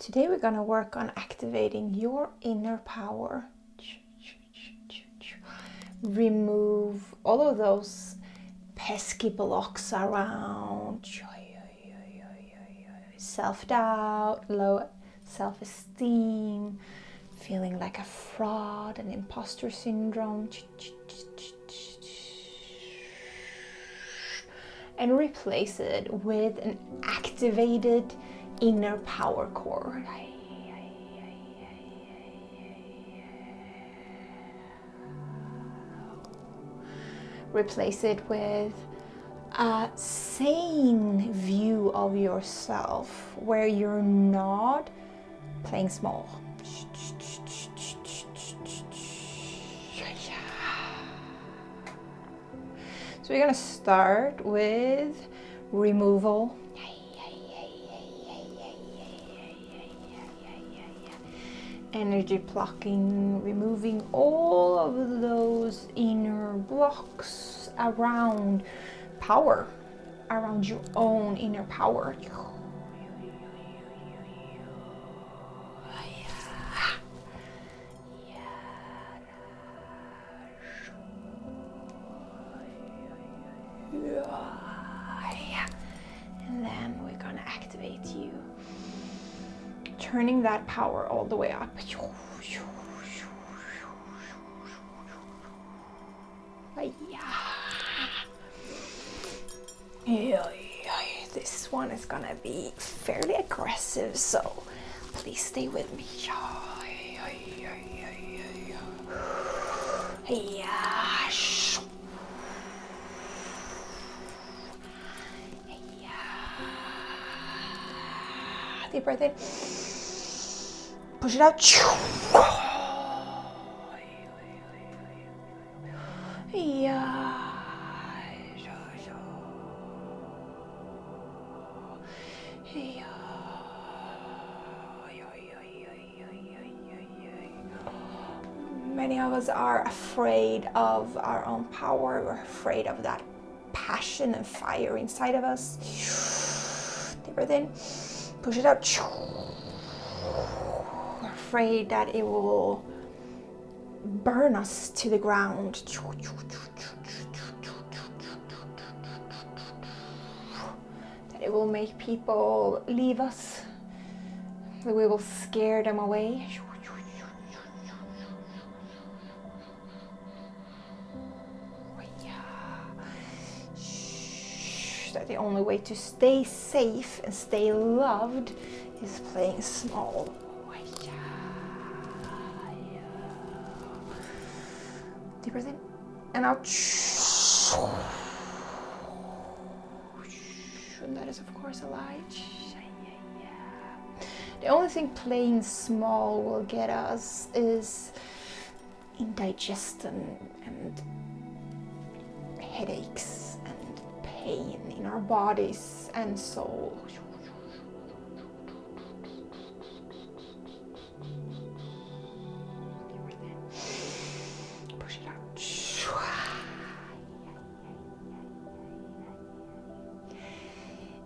Today we're going to work on activating your inner power. Remove all of those pesky blocks around self-doubt, low self-esteem, feeling like a fraud, an imposter syndrome. And replace it with an activated inner power core. Replace it with a sane view of yourself where you're not playing small. So we're going to start with removal. Energy plucking, removing all of those inner blocks around power, around your own inner power. And then we're gonna activate you, turning that power all the way up. This one is gonna be fairly aggressive, so please stay with me. Deep breath in. Push it out. Many of us are afraid of our own power. We're afraid of that passion and fire inside of us. Deep breath in. Push it out. We're afraid that it will burn us to the ground. That it will make people leave us. That we will scare them away. That the only way to stay safe and stay loved is playing small. Deep breath in and out. And that is of course a lie. The only thing playing small will get us is indigestion and headaches and pain in our bodies and soul. Push it out.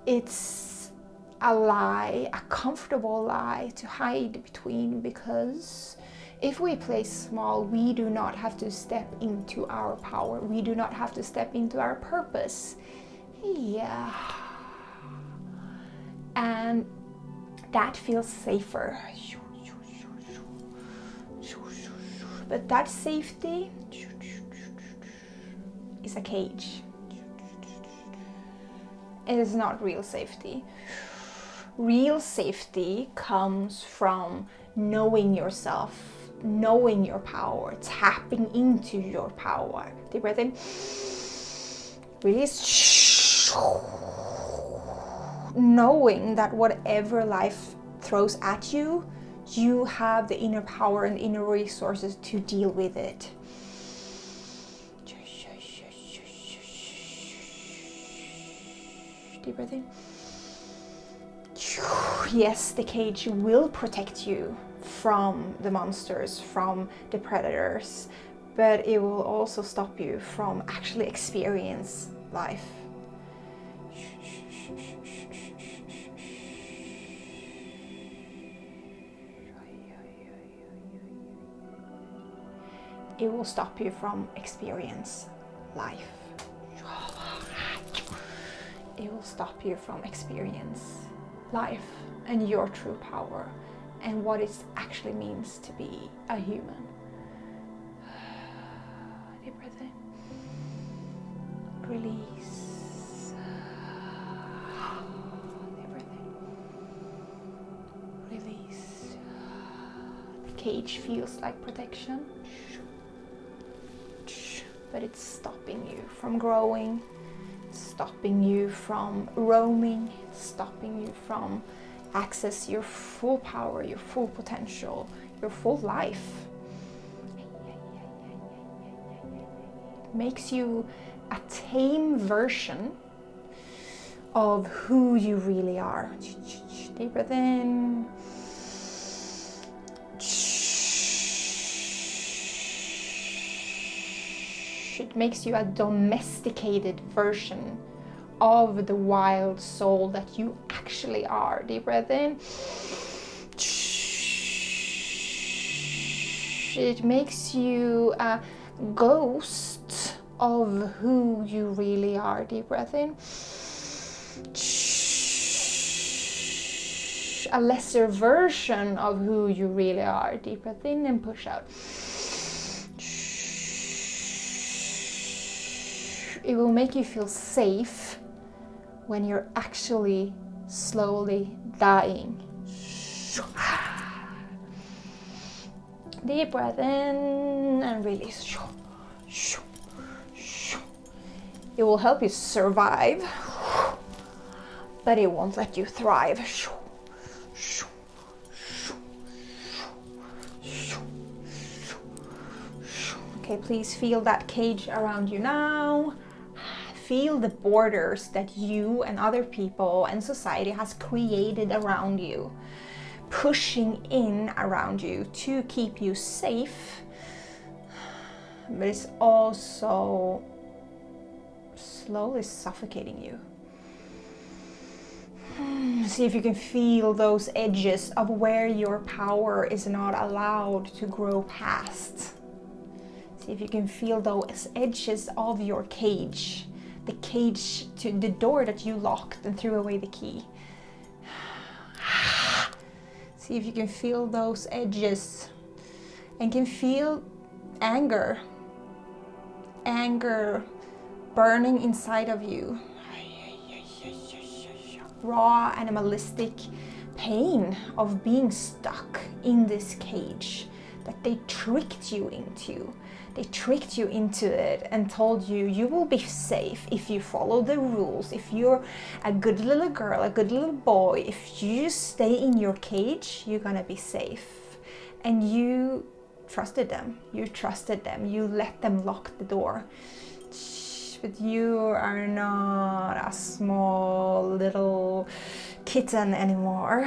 It's a lie, a comfortable lie to hide between, because if we play small, we do not have to step into our power. We do not have to step into our purpose. Yeah. And that feels safer. But that safety is a cage. It is not real safety. Real safety comes from knowing yourself, knowing your power, tapping into your power. Deep breath in. Release. Knowing that whatever life throws at you, you have the inner power and inner resources to deal with it. Deep breath in. Yes, the cage will protect you from the monsters, from the predators, but it will also stop you from actually experience life. it will stop you from experience life. It will stop you from experience life and your true power and what it actually means to be a human. Deep breath in. Release. Deep breath in. Release. The cage feels like protection, but it's stopping you from growing, stopping you from roaming, stopping you from access your full power, your full potential, your full life. It makes you a tame version of who you really are. Deep breath in. It makes you a domesticated version of the wild soul that you actually are. Deep breath in. It makes you a ghost of who you really are. Deep breath in. A lesser version of who you really are. Deep breath in and push out. It will make you feel safe when you're actually slowly dying. Deep breath in and release. It will help you survive, but it won't let you thrive. Okay, please feel that cage around you now. Feel the borders that you and other people and society has created around you, pushing in around you to keep you safe, but it's also slowly suffocating you. See if you can feel those edges of where your power is not allowed to grow past. See if you can feel those edges of your cage, the cage to the door that you locked and threw away the key. See if you can feel those edges and can feel anger burning inside of you. Raw animalistic pain of being stuck in this cage that they tricked you into. They tricked you into it and told you you will be safe if you follow the rules, if you're a good little girl, a good little boy, if you stay in your cage, you're gonna be safe. And you trusted them, you let them lock the door. But you are not a small little kitten anymore.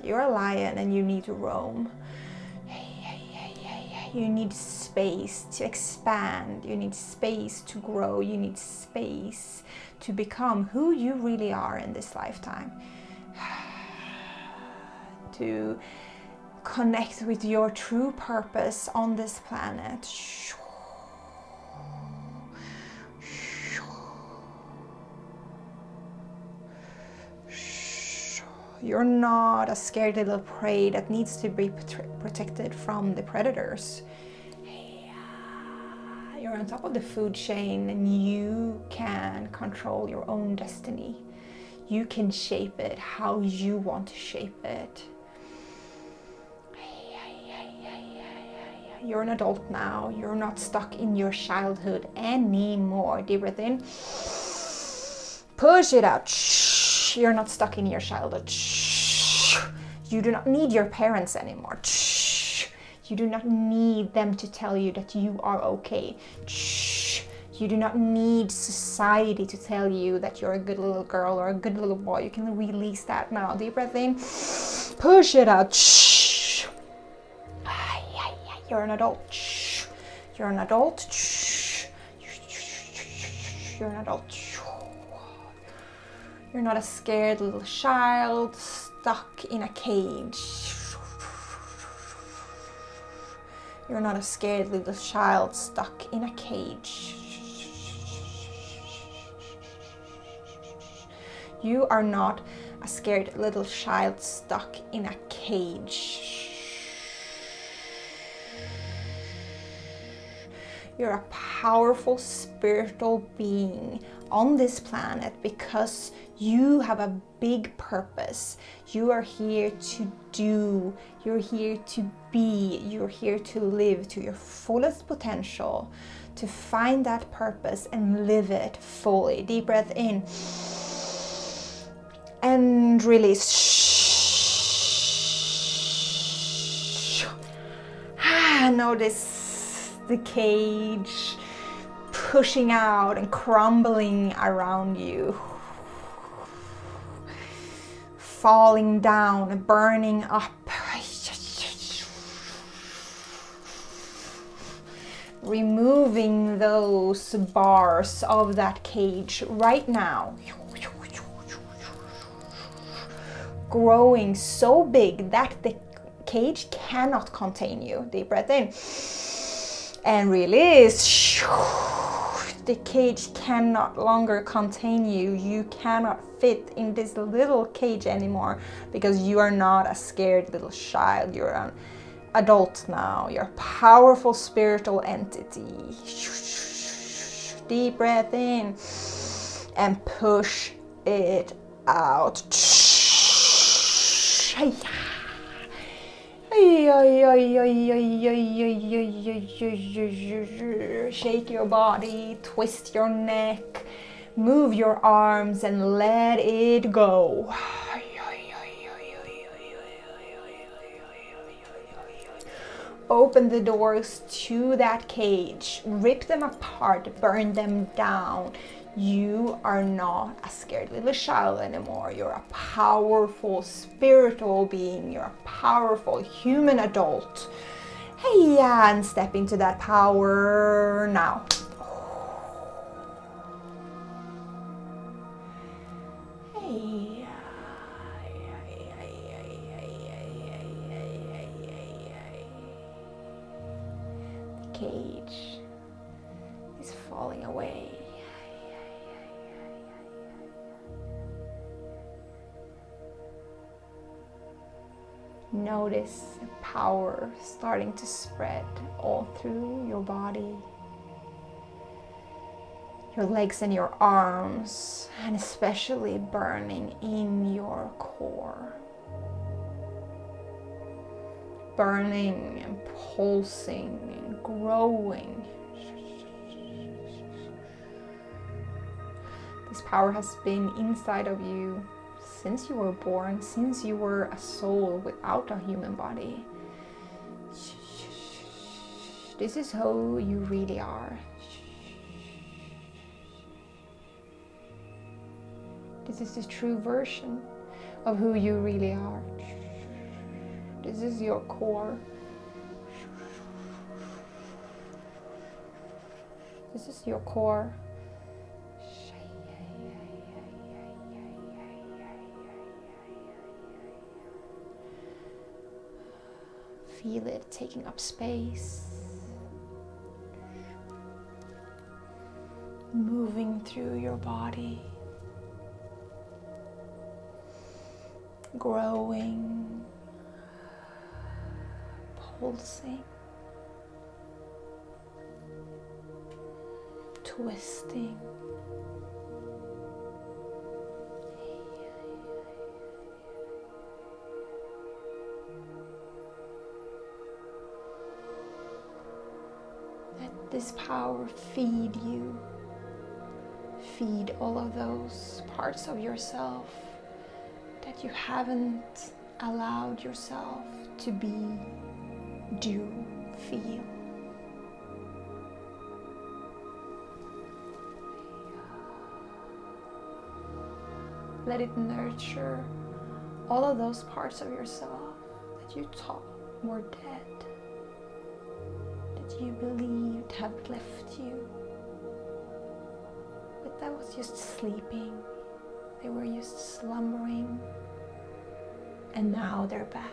You're a lion and you need to roam. You need space to expand, you need space to grow, you need space to become who you really are in this lifetime. To connect with your true purpose on this planet. You're not a scared little prey that needs to be protected from the predators. You're on top of the food chain and you can control your own destiny. You can shape it how you want to shape it. You're an adult now. You're not stuck in your childhood anymore. Deep breath in. Push it out. You're not stuck in your childhood. You do not need your parents anymore. You do not need them to tell you that you are okay. You do not need society to tell you that you're a good little girl or a good little boy. You can release that now. Deep breath in. Push it out. You're an adult. You're an adult. You're an adult. You're not a scared little child stuck in a cage. You're not a scared little child stuck in a cage. You are not a scared little child stuck in a cage. You're a powerful spiritual being on this planet because you have a big purpose. You are here to do, you're here to be, you're here to live to your fullest potential, to find that purpose and live it fully. Deep breath in and release. Notice the cage pushing out and crumbling around you, falling down, burning up. Removing those bars of that cage right now. Growing so big that the cage cannot contain you. Deep breath in and release. The cage cannot longer contain you. You cannot fit in this little cage anymore because you are not a scared little child. You're an adult now. You're a powerful spiritual entity. Deep breath in and push it out. Shake your body, twist your neck, move your arms and let it go. Open the doors to that cage, rip them apart, burn them down. You are not a scared little child anymore. You're a powerful spiritual being. You're a powerful human adult. Hey, yeah, and step into that power now. Hey. The cage is falling away. Notice the power starting to spread all through your body, your legs and your arms, and especially burning in your core. Burning and pulsing and growing. This power has been inside of you since you were born, since you were a soul without a human body. This is who you really are. This is the true version of who you really are. This is your core. This is your core. Feel it taking up space, moving through your body, growing, pulsing, twisting. This power feed you. Feed all of those parts of yourself that you haven't allowed yourself to be, do, feel. Let it nurture all of those parts of yourself that you thought were dead, that you believed had left you, but that was just sleeping. They were just slumbering, and now they're back.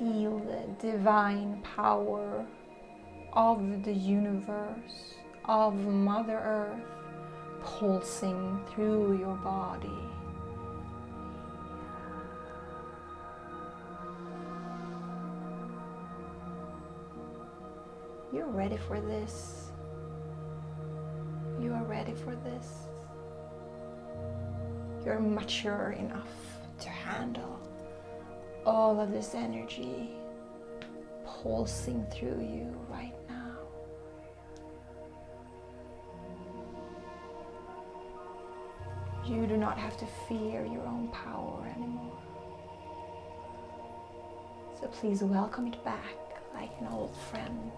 feel the divine power of the universe, of Mother Earth, pulsing through your body. You're ready for this. You are ready for this. You're mature enough to handle all of this energy pulsing through you right now. You do not have to fear your own power anymore. So please welcome it back like an old friend.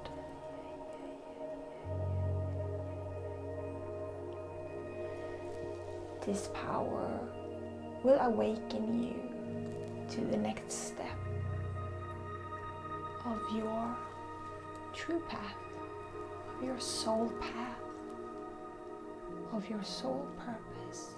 This power will awaken you to the next step of your true path, of your soul path, of your soul purpose.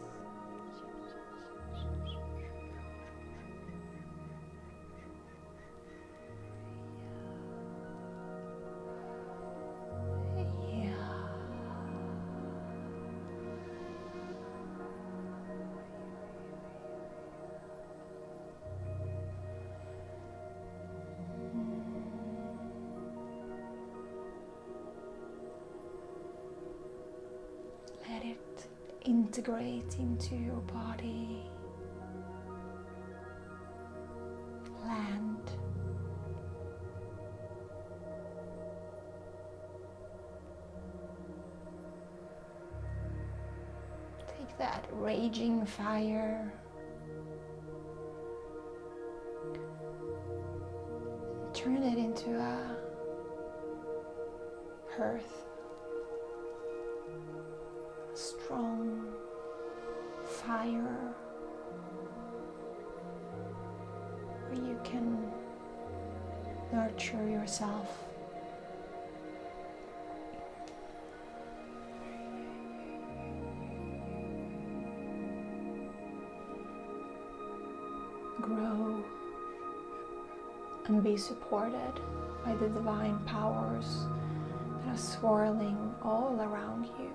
Integrate into your body. Land. Take that raging fire and turn it into a hearth. Strong fire where you can nurture yourself. Grow and be supported by the divine powers that are swirling all around you.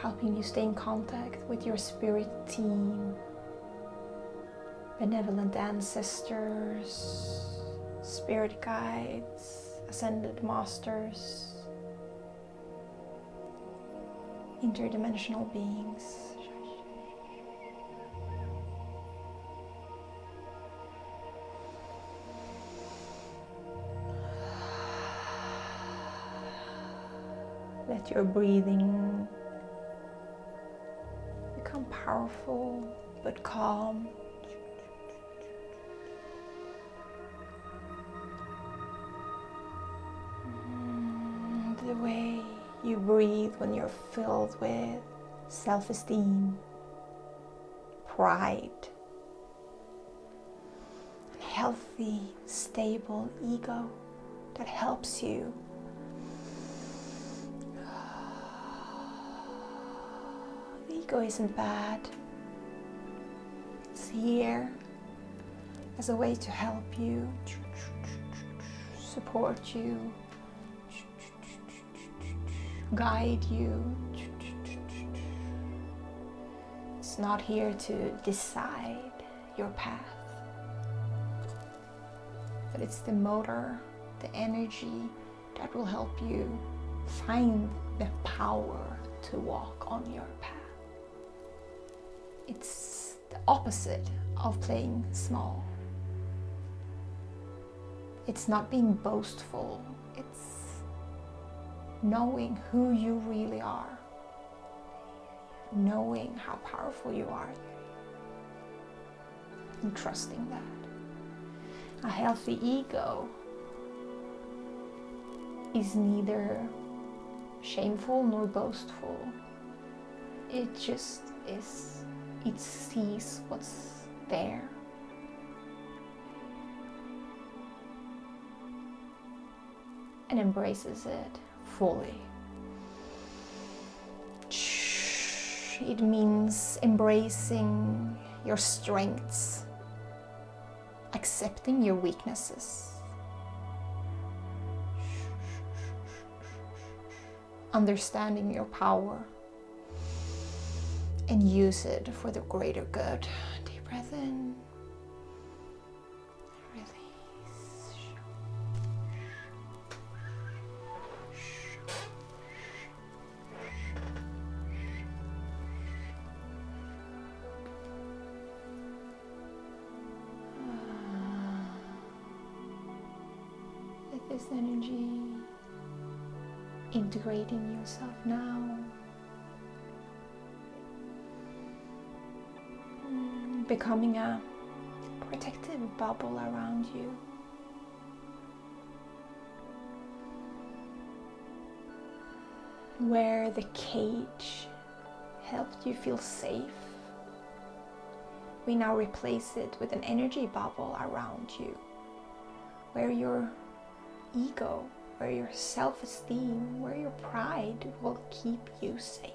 Helping you stay in contact with your spirit team, benevolent ancestors, spirit guides, ascended masters, interdimensional beings. Let your breathing become powerful but calm. The way you breathe when you're filled with self-esteem, pride, a healthy, stable ego that helps you ego isn't bad. It's here as a way to help you, support you, guide you. It's not here to decide your path, but it's the motor, the energy that will help you find the power to walk on your path. It's the opposite of playing small. It's not being boastful. It's knowing who you really are. Knowing how powerful you are. And trusting that. A healthy ego is neither shameful nor boastful. It just is. It sees what's there. And embraces it fully. It means embracing your strengths, accepting your weaknesses, understanding your power, and use it for the greater good. Deep breath in, release. Let this energy integrate in yourself now. Becoming a protective bubble around you. Where the cage helped you feel safe, we now replace it with an energy bubble around you, where your ego, where your self-esteem, where your pride will keep you safe.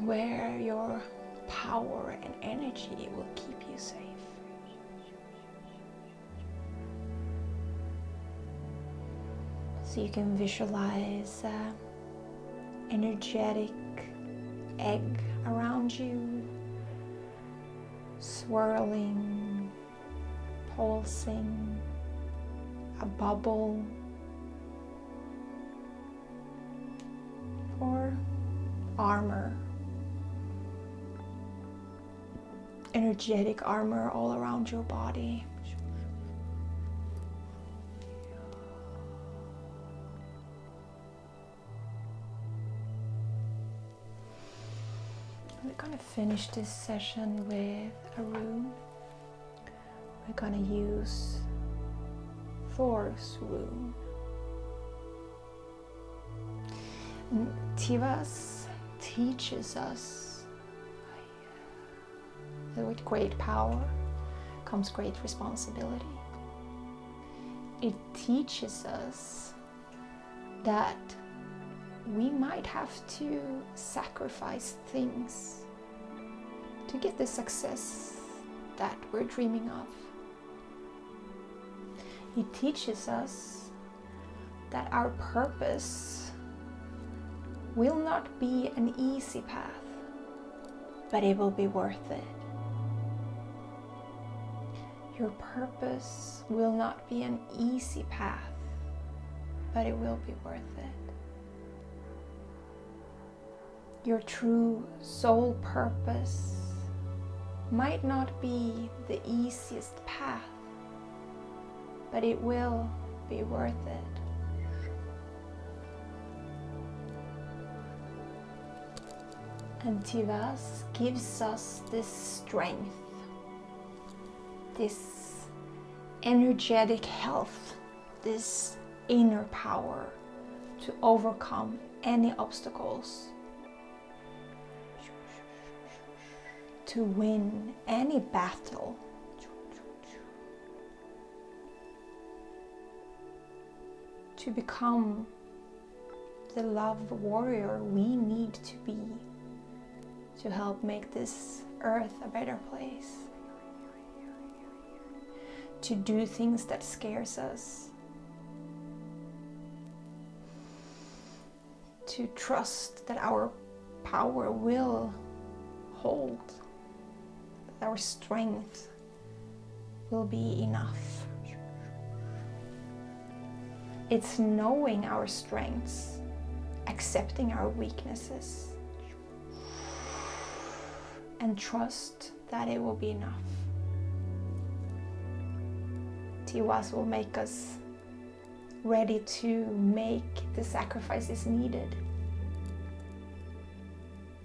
Where your power and energy will keep you safe. So you can visualize an energetic egg around you, swirling, pulsing, a bubble, or armor. Energetic armor all around your body. We're going to finish this session with a rune. We're going to use Thor's rune. Völvas teaches us that with great power comes great responsibility. It teaches us that we might have to sacrifice things to get the success that we're dreaming of. It teaches us that our purpose will not be an easy path, but it will be worth it. Your purpose will not be an easy path, but it will be worth it. Your true soul purpose might not be the easiest path, but it will be worth it. And Völvas gives us this strength, this energetic health, this inner power to overcome any obstacles, to win any battle, to become the love warrior we need to be to help make this earth a better place. To do things that scares us. To trust that our power will hold, that our strength will be enough. It's knowing our strengths, accepting our weaknesses, and trust that it will be enough. Völvas will make us ready to make the sacrifices needed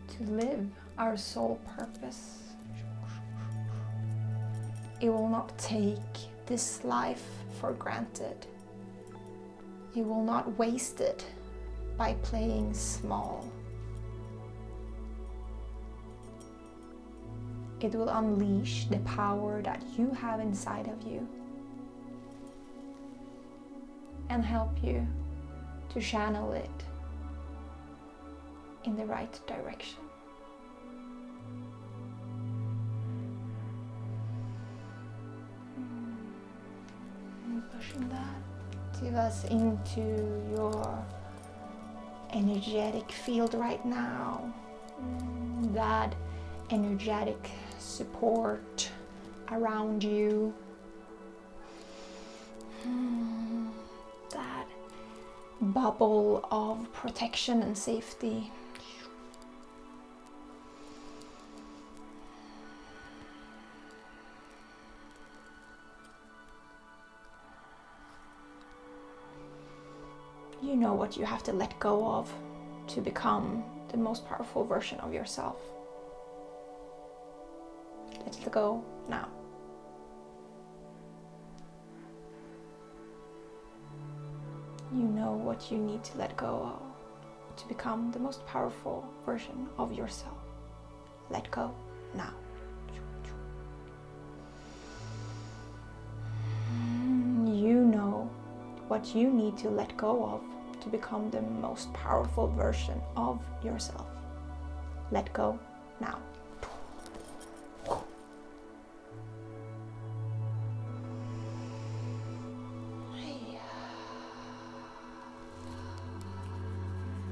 to live our soul purpose. It will not take this life for granted. It will not waste it by playing small. It will unleash the power that you have inside of you. can help you to channel it in the right direction. Pushing that to us into your energetic field right now. That energetic support around you. That bubble of protection and safety. You know what you have to let go of to become the most powerful version of yourself. Let it go now. You know what you need to let go of to become the most powerful version of yourself. Let go now. You know what you need to let go of to become the most powerful version of yourself. Let go now.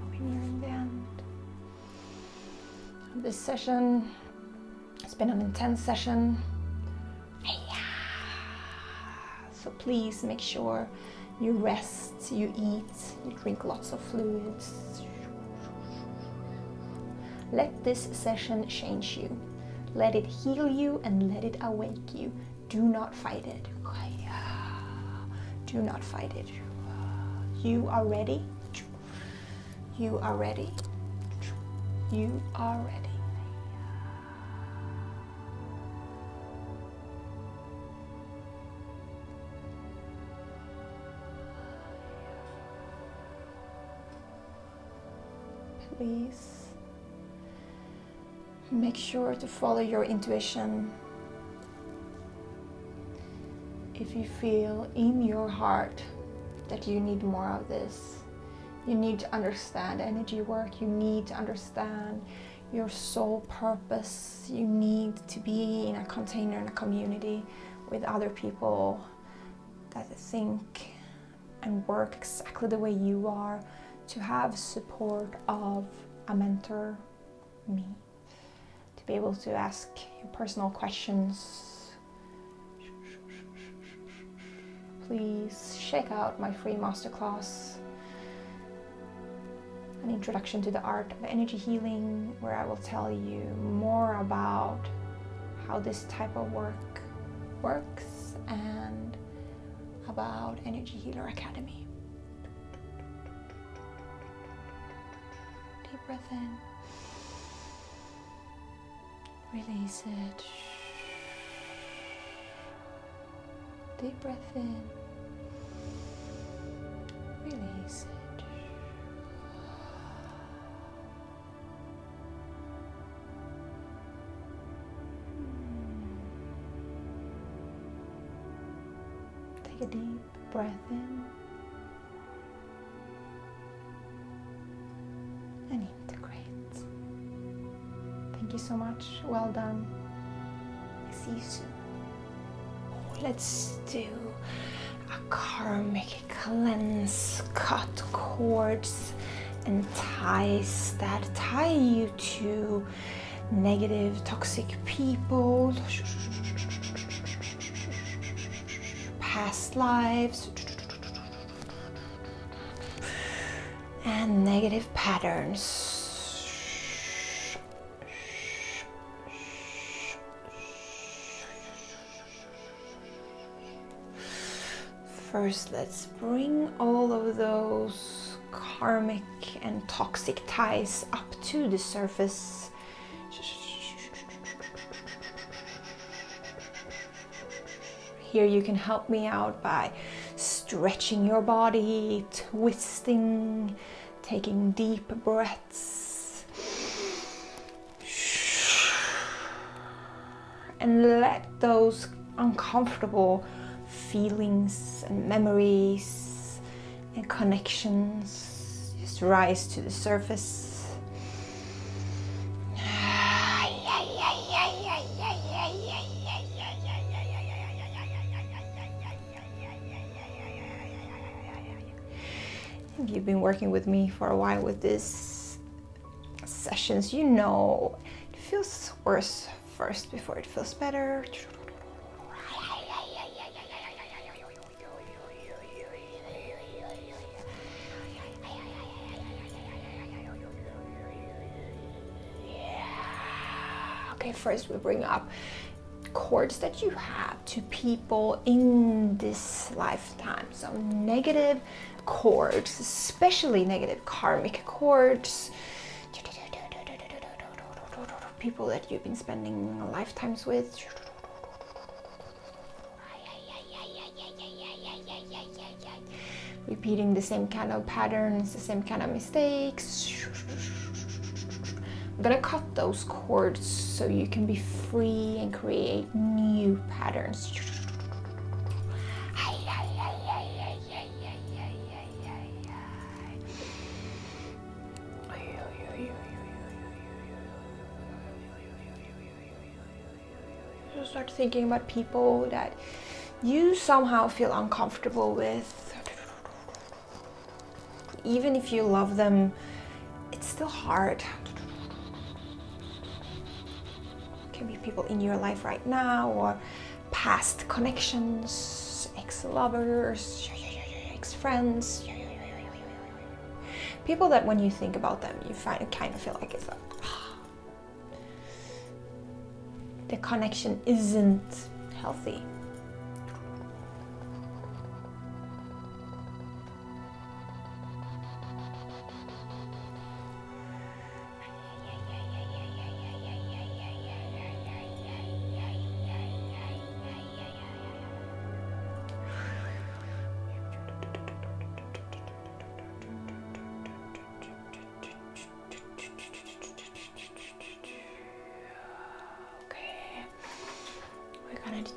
We're nearing the end of this session. It's been an intense session. So please make sure you rest, you eat, you drink lots of fluids. Let this session change you. Let it heal you and let it awake you. Do not fight it. Do not fight it. You are ready. You are ready. You are ready. Please make sure to follow your intuition. If you feel in your heart that you need more of this, you need to understand energy work, you need to understand your soul purpose, you need to be in a container, in a community with other people that think and work exactly the way you are, to have support of a mentor, me, to be able to ask your personal questions. Please check out my free masterclass, An Introduction to the Art of Energy Healing, where I will tell you more about how this type of work works and about Energy Healer Academy. Deep breath in. Release it. Deep breath in. Release it. Take a deep breath in. And integrate. Thank you so much. Well done. See you soon. Let's do a karmic cleanse. Cut cords and ties that tie you to negative, toxic people, past lives, and negative patterns. First, let's bring all of those karmic and toxic ties up to the surface. Here you can help me out by stretching your body, twisting, taking deep breaths. And let those uncomfortable feelings and memories and connections just rise to the surface. If you've been working with me for a while with these sessions, you know it feels worse first before it feels better. Okay, first we bring up cords that you have to people in this lifetime. So negative cords, especially negative karmic cords, people that you've been spending lifetimes with. Repeating the same kind of patterns, the same kind of mistakes. I'm gonna cut those cords so you can be free and create new patterns. So start thinking about people that you somehow feel uncomfortable with. Even if you love them, it's still hard. Be people in your life right now, or past connections, ex-lovers, ex-friends, people that when you think about them you kind of feel like it's like, the connection isn't healthy.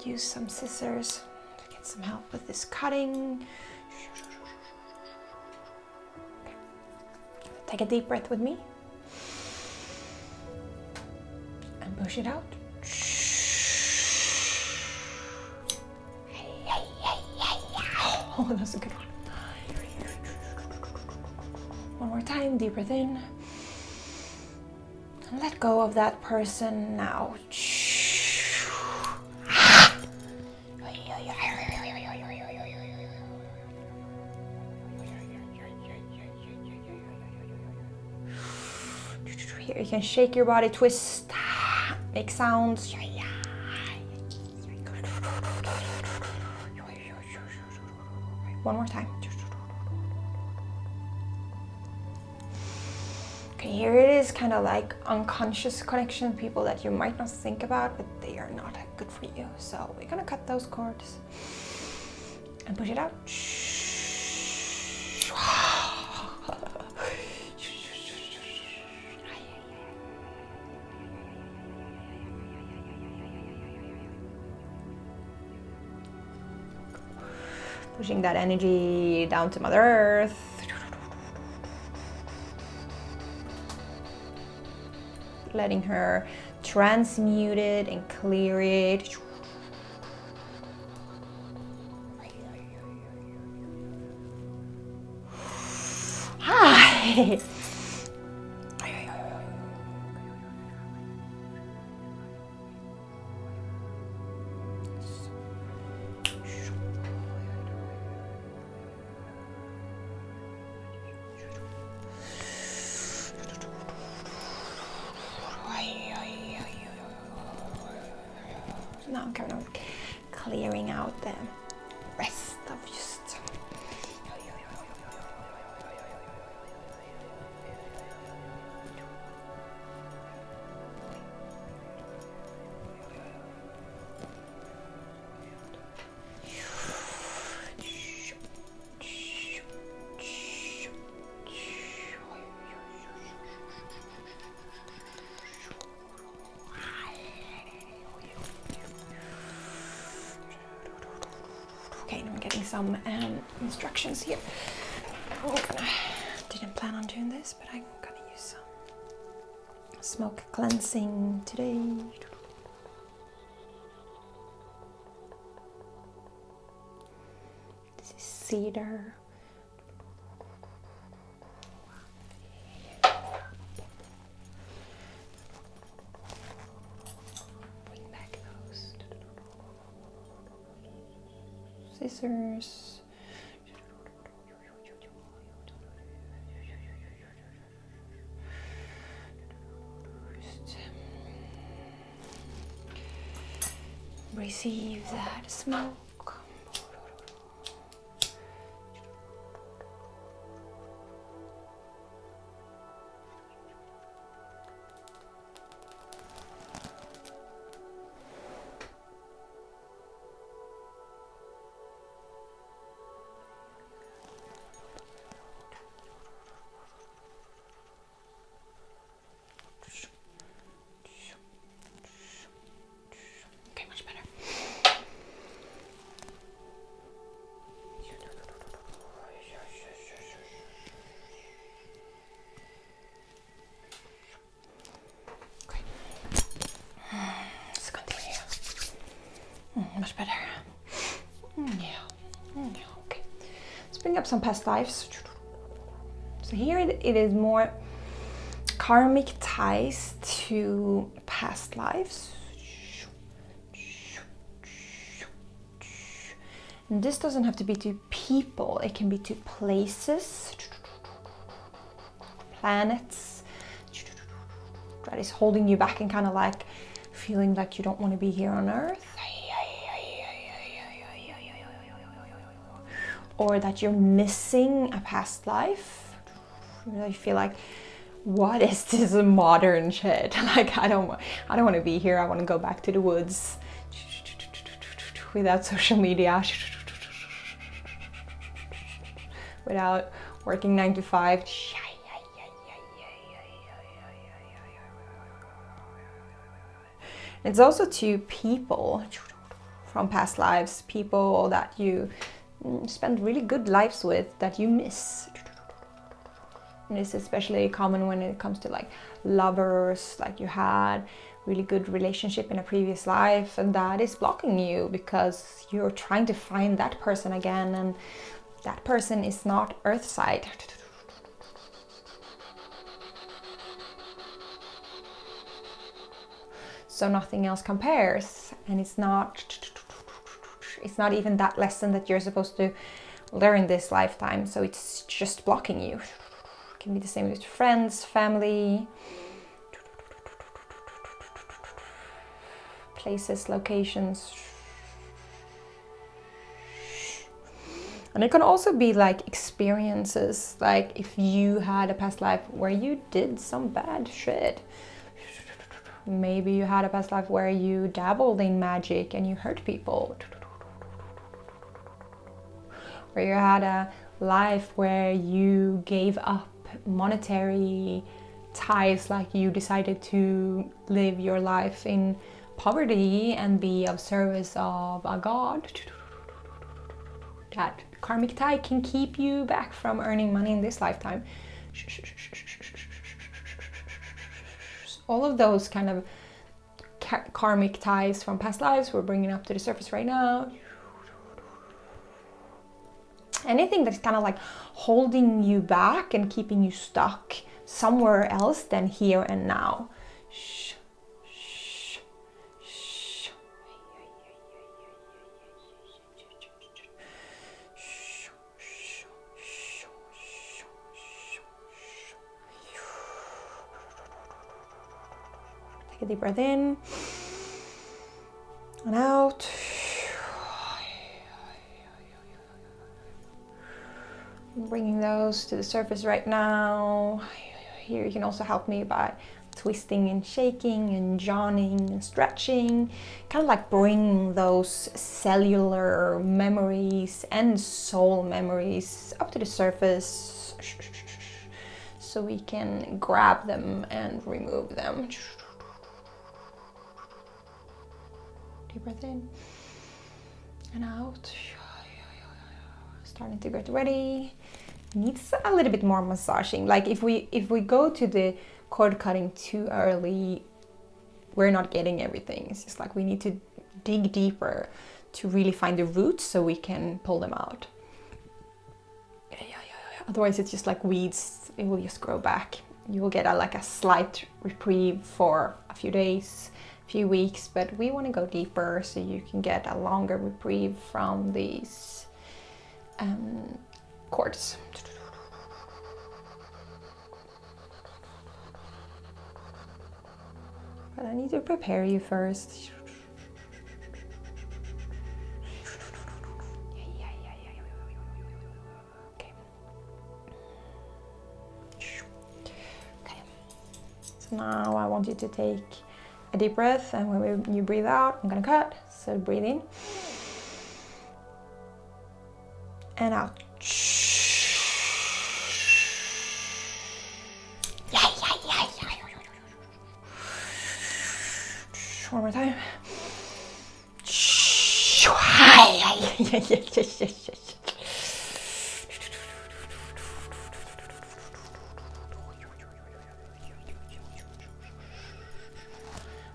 Use some scissors to get some help with this cutting. Okay. Take a deep breath with me and push it out. Oh, that's a good one. One more time, deep breath in. And let go of that person now. Here you can shake your body, twist, make sounds. One more time. Okay, here it is, kind of like unconscious connection, people that you might not think about, but they are not good for you. So we're gonna cut those cords and push it out. Pushing that energy down to Mother Earth. Letting her transmute it and clear it. Hi. Now I'm kind of clearing out the rest of just some instructions here. Didn't plan on doing this, but I'm gonna use some smoke cleansing today. This is cedar. Bring back those scissors. Receive that smoke. Much better. Yeah. Okay. Let's bring up some past lives. So here it is more karmic ties to past lives. And this doesn't have to be to people. It can be to places, planets that is holding you back and kind of like feeling like you don't want to be here on Earth. Or that you're missing a past life. You feel like, what is this modern shit? Like I don't want to be here. I want to go back to the woods without social media, without working 9 to 5. It's also to people from past lives, people that you spend really good lives with that you miss. And it's especially common when it comes to like lovers, like you had really good relationship in a previous life and that is blocking you because you're trying to find that person again and that person is not earthside. So nothing else compares, and it's not even that lesson that you're supposed to learn this lifetime, so it's just blocking you. It can be the same with friends, family, places, locations. And it can also be like experiences, like if you had a past life where you did some bad shit. Maybe you had a past life where you dabbled in magic and you hurt people. Or you had a life where you gave up monetary ties, like you decided to live your life in poverty and be of service of a god. That karmic tie can keep you back from earning money in this lifetime. All of those kind of karmic ties from past lives we're bringing up to the surface right now. Anything that's kind of like holding you back and keeping you stuck somewhere else than here and now. Take a deep breath in and out. Bringing those to the surface right now. Here you can also help me by twisting and shaking and yawning and stretching. Kind of like bring those cellular memories and soul memories up to the surface so we can grab them and remove them. Deep breath in and out. Starting to get ready. needs a little bit more massaging. Like if we go to the cord cutting too early, we're not getting everything. It's just like we need to dig deeper to really find the roots so we can pull them out. Otherwise it's just like weeds, it will just grow back. You will get like a slight reprieve for a few days, few weeks, but we want to go deeper so you can get a longer reprieve from these cords. But I need to prepare you first. So now I want you to take a deep breath, and when you breathe out, I'm gonna cut. So breathe in and out. One more time.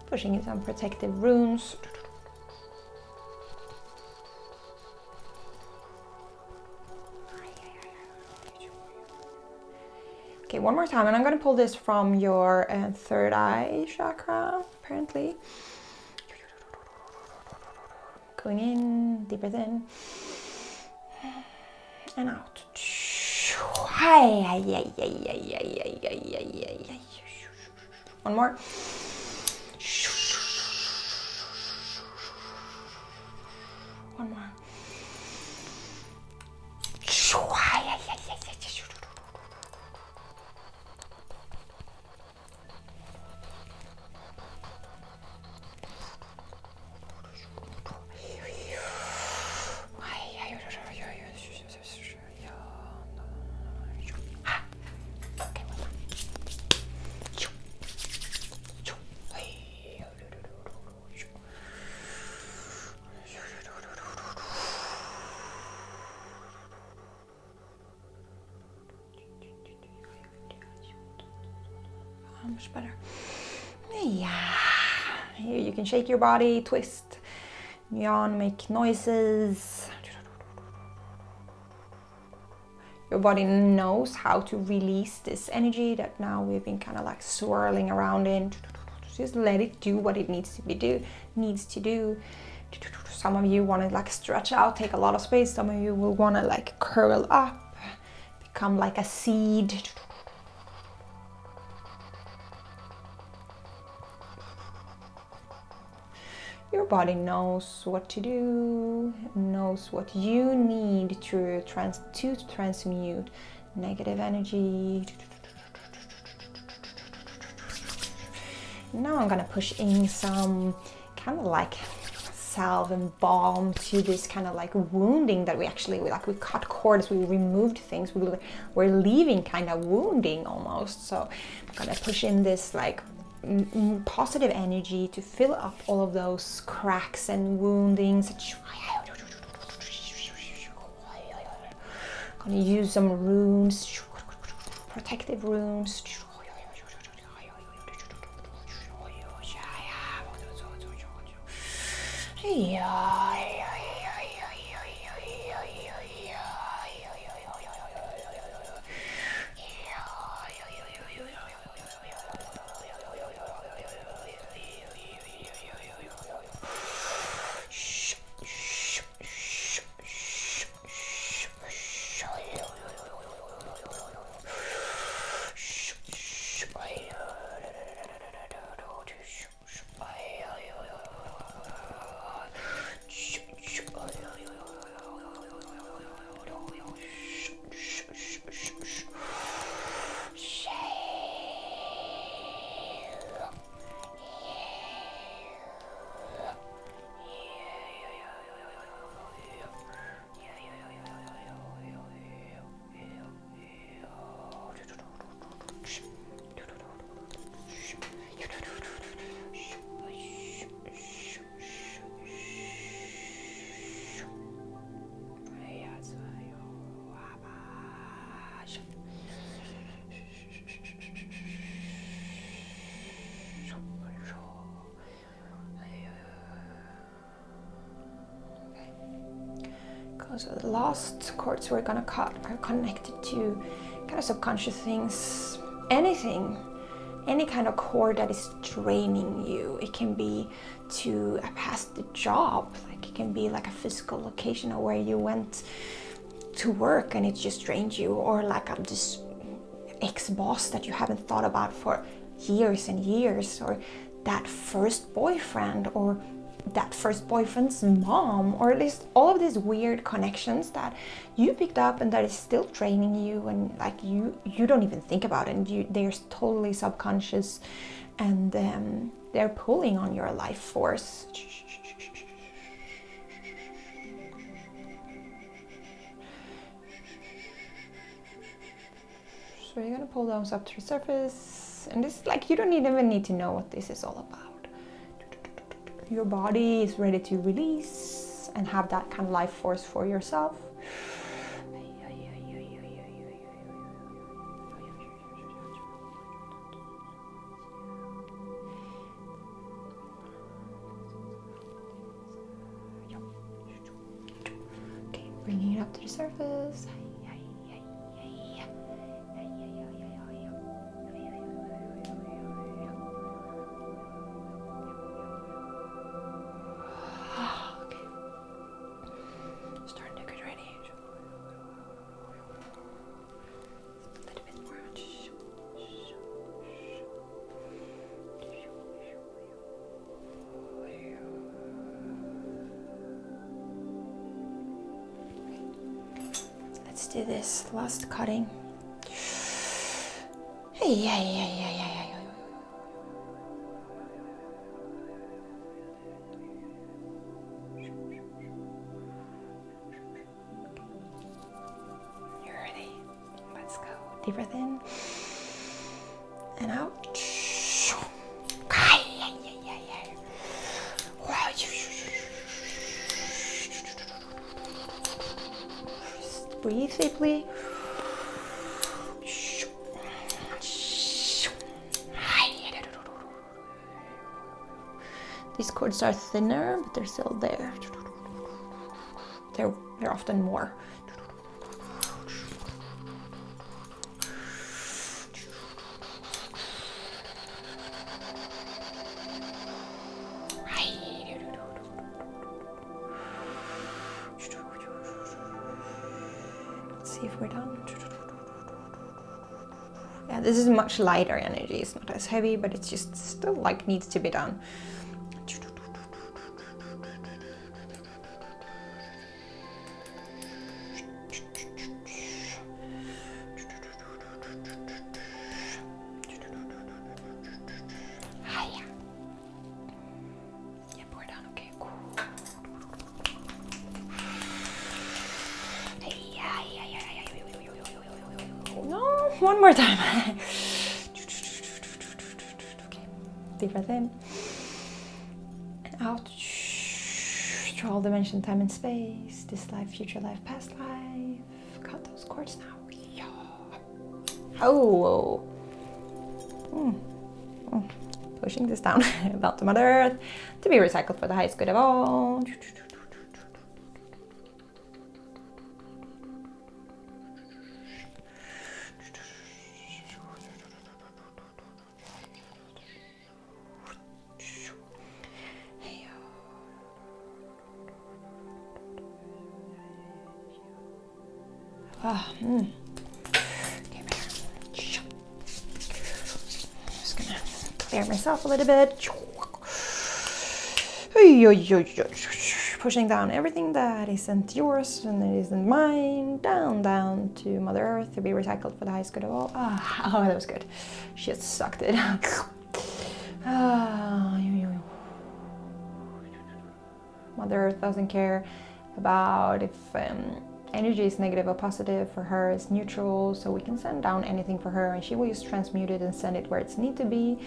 Pushing in some protective runes. Okay, one more time, and I'm going to pull this from your third eye chakra, apparently. Going in, deep breath in, and out. One more. One more. Much better. Yeah. Here you can shake your body, twist, yawn, make noises. Your body knows how to release this energy that now we've been kind of like swirling around in. Just let it do what it needs to do. Some of you want to like stretch out, take a lot of space. Some of you will want to like curl up, become like a seed. Your body knows what to do, knows what you need to transmute negative energy. Now I'm gonna push in some kind of like salve and balm to this kind of like wounding that we cut cords, we removed things, we're leaving kind of wounding almost. So I'm gonna push in this like positive energy to fill up all of those cracks and woundings. Gonna use some runes, protective runes. So the last cords we're gonna cut are connected to kind of subconscious things, anything, any kind of cord that is draining you. It can be to a past job, like it can be like a physical location or where you went to work and it just drained you, or like this ex-boss that you haven't thought about for years and years, or that first boyfriend, or that first boyfriend's mom, or at least all of these weird connections that you picked up and that is still draining you, and like you don't even think about it, and they're totally subconscious, and they're pulling on your life force. So you're gonna pull those up to the surface, and this is like, you don't even need to know what this is all about. Your body is ready to release and have that kind of life force for yourself. Okay, bringing it up to the surface. Do this last cutting. You're ready. Let's go. Deep breath in and out. Breathe deeply. These cords are thinner, but they're still there. They're often more. See if we're done. Yeah, this is much lighter energy. It's not as heavy, but it's just still like needs to be done. One more time. Okay. Deep breath in and out. Through all dimension, time and space. This life, future life, past life. Cut those cords now. Oh. Pushing this down to Mother Earth to be recycled for the highest good of all. Okay, just gonna clear myself a little bit. Pushing down everything that isn't yours and that isn't mine, down to Mother Earth to be recycled for the highest good of all. Oh, that was good. She just sucked it. Mother Earth doesn't care about if energy is negative or positive. For her it's neutral, so we can send down anything for her and she will just transmute it and send it where it's need to be.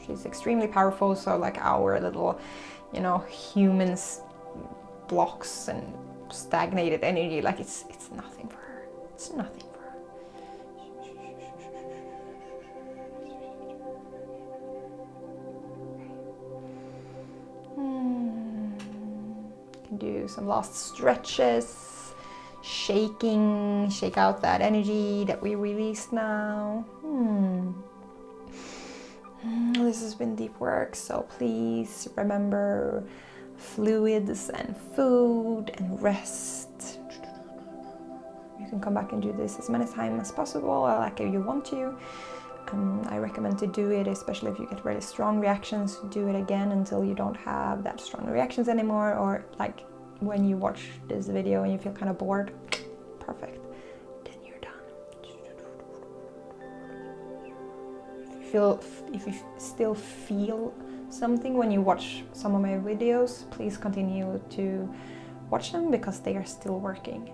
She's extremely powerful, so like our little, humans blocks and stagnated energy, like it's nothing for her. It's nothing for her. can do some last stretches, shaking, shake out that energy that we released now. This has been deep work, so please remember fluids and food and rest. You can come back and do this as many times as possible, like if you want to. I recommend to do it, especially if you get really strong reactions, do it again until you don't have that strong reactions anymore, or like when you watch this video and you feel kind of bored, perfect, then you're done. If you still feel something when you watch some of my videos, please continue to watch them because they are still working.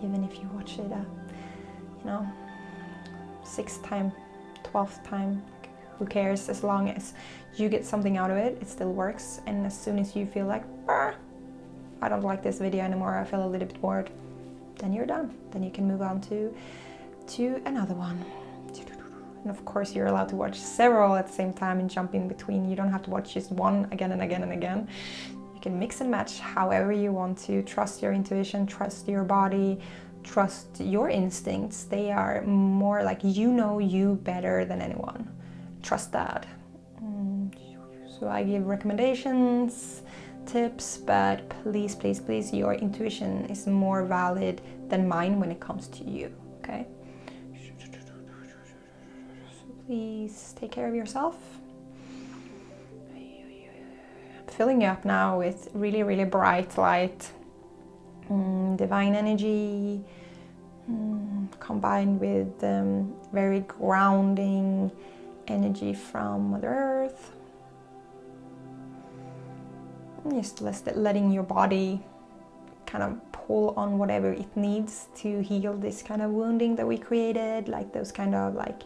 Even if you watch it, 6th time, 12th time, who cares? As long as you get something out of it, it still works. And as soon as you feel like, I don't like this video anymore, I feel a little bit bored, then you're done. Then you can move on to another one. And of course, you're allowed to watch several at the same time and jump in between. You don't have to watch just one again and again and again. You can mix and match however you want to. Trust your intuition, trust your body, trust your instincts. They are more like, you know you better than anyone. Trust that. So I give recommendations, tips, but please, please, please, your intuition is more valid than mine when it comes to you, okay? So please take care of yourself. Filling you up now with really, really bright light, divine energy, combined with very grounding energy from Mother Earth. Just letting your body kind of pull on whatever it needs to heal this kind of wounding that we created, like those kind of like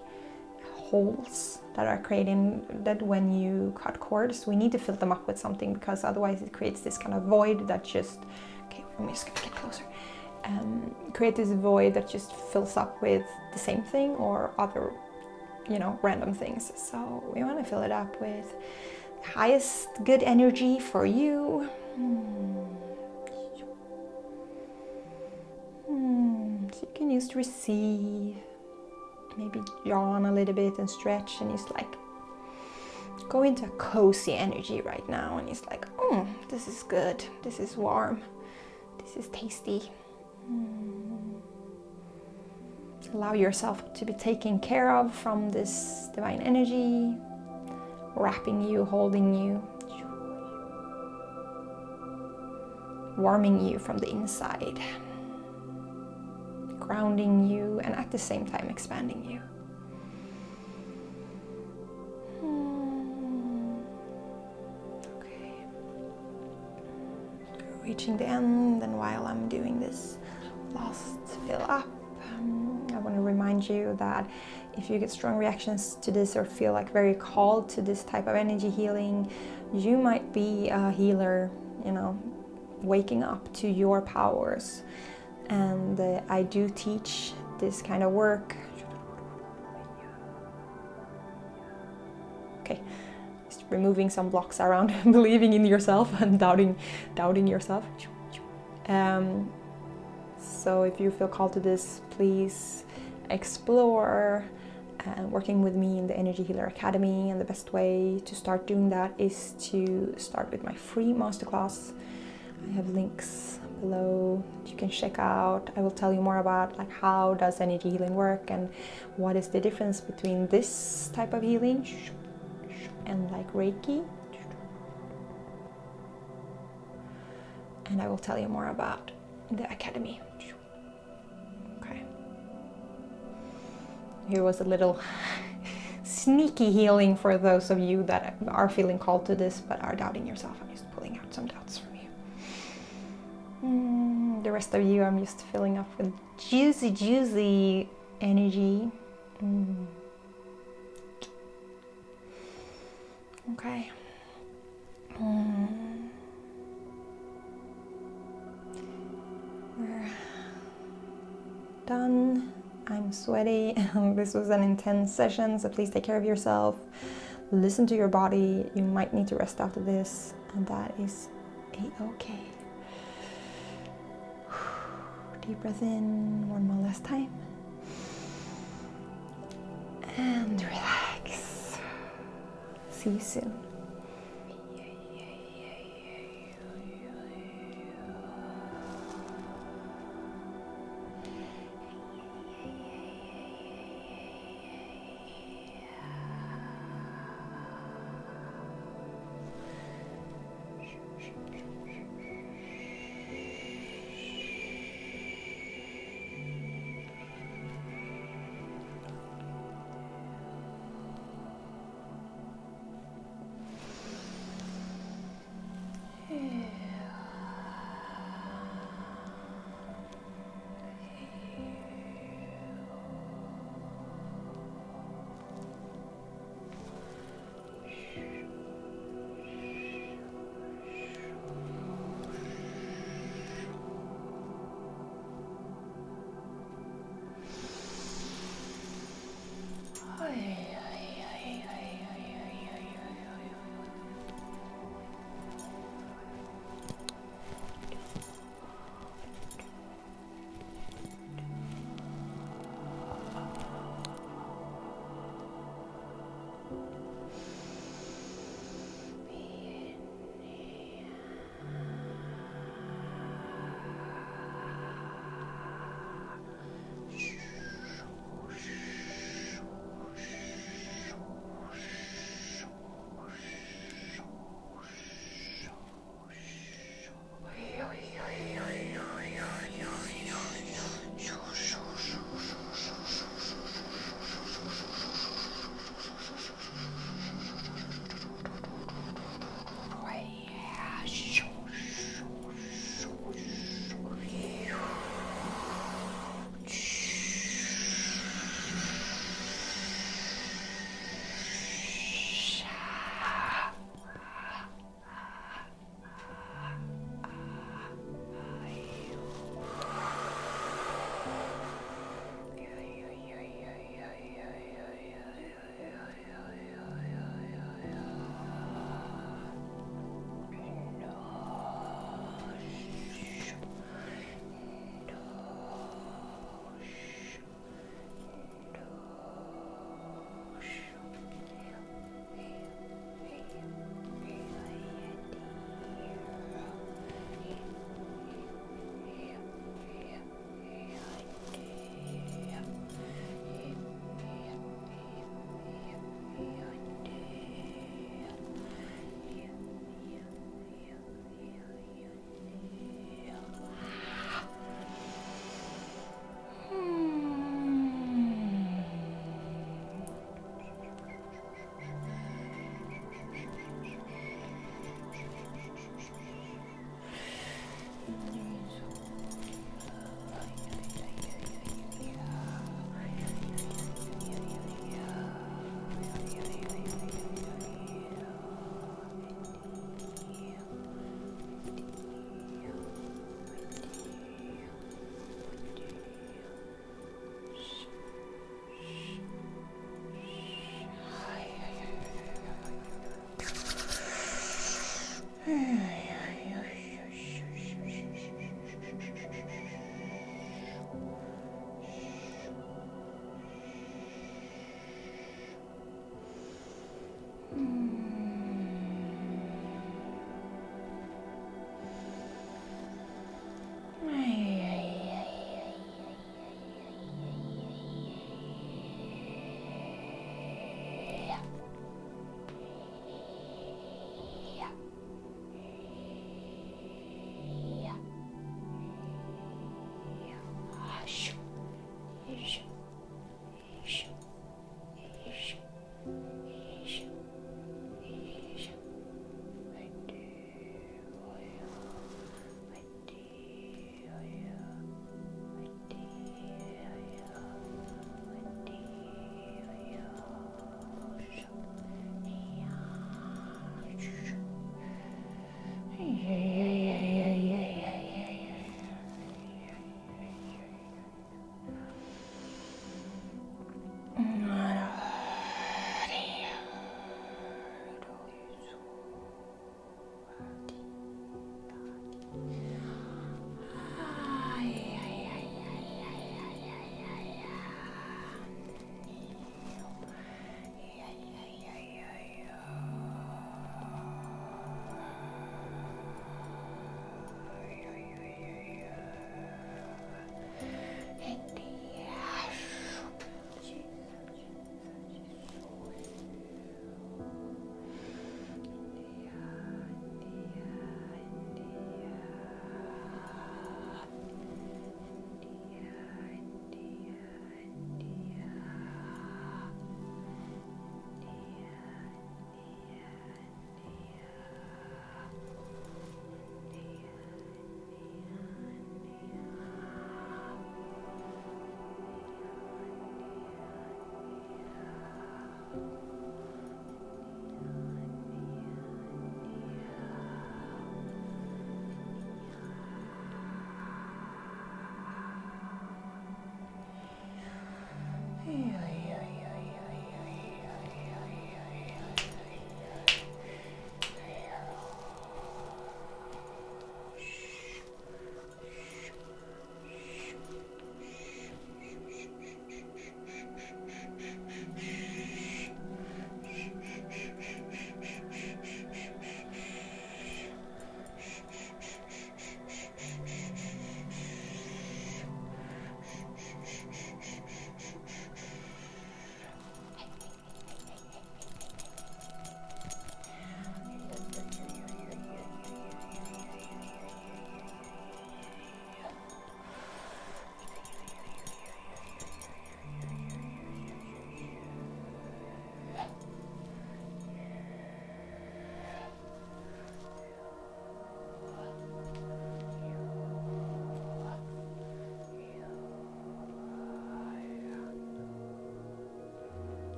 holes that are creating that when you cut cords. We need to fill them up with something, because otherwise it creates this kind of void that just, okay, I'm just gonna get closer, create this void that just fills up with the same thing or other, random things. So we want to fill it up with highest good energy for you. So you can just receive, maybe yawn a little bit and stretch, and just like go into a cozy energy right now, and it's like, this is good, this is warm, this is tasty. Allow yourself to be taken care of from this divine energy, wrapping you, holding you, warming you from the inside, grounding you, and at the same time expanding you. Okay. Reaching the end, and while I'm doing this last fill up, I want to remind you that if you get strong reactions to this or feel like very called to this type of energy healing, you might be a healer, waking up to your powers. And I do teach this kind of work. Okay, just removing some blocks around believing in yourself and doubting yourself. So if you feel called to this, please explore working with me in the Energy Healer Academy. And the best way to start doing that is to start with my free masterclass. I have links below that you can check out. I will tell you more about like how does energy healing work and what is the difference between this type of healing and like Reiki. And I will tell you more about the Academy. Okay. Here was a little sneaky healing for those of you that are feeling called to this but are doubting yourself. I'm just pulling out some doubts from you. The rest of you, I'm just filling up with juicy energy. Okay. We're done. I'm sweaty. This was an intense session, so please take care of yourself. listen to your body. You might need to rest after this, and that is a-okay. Deep breath in one more last time. And relax. See you soon.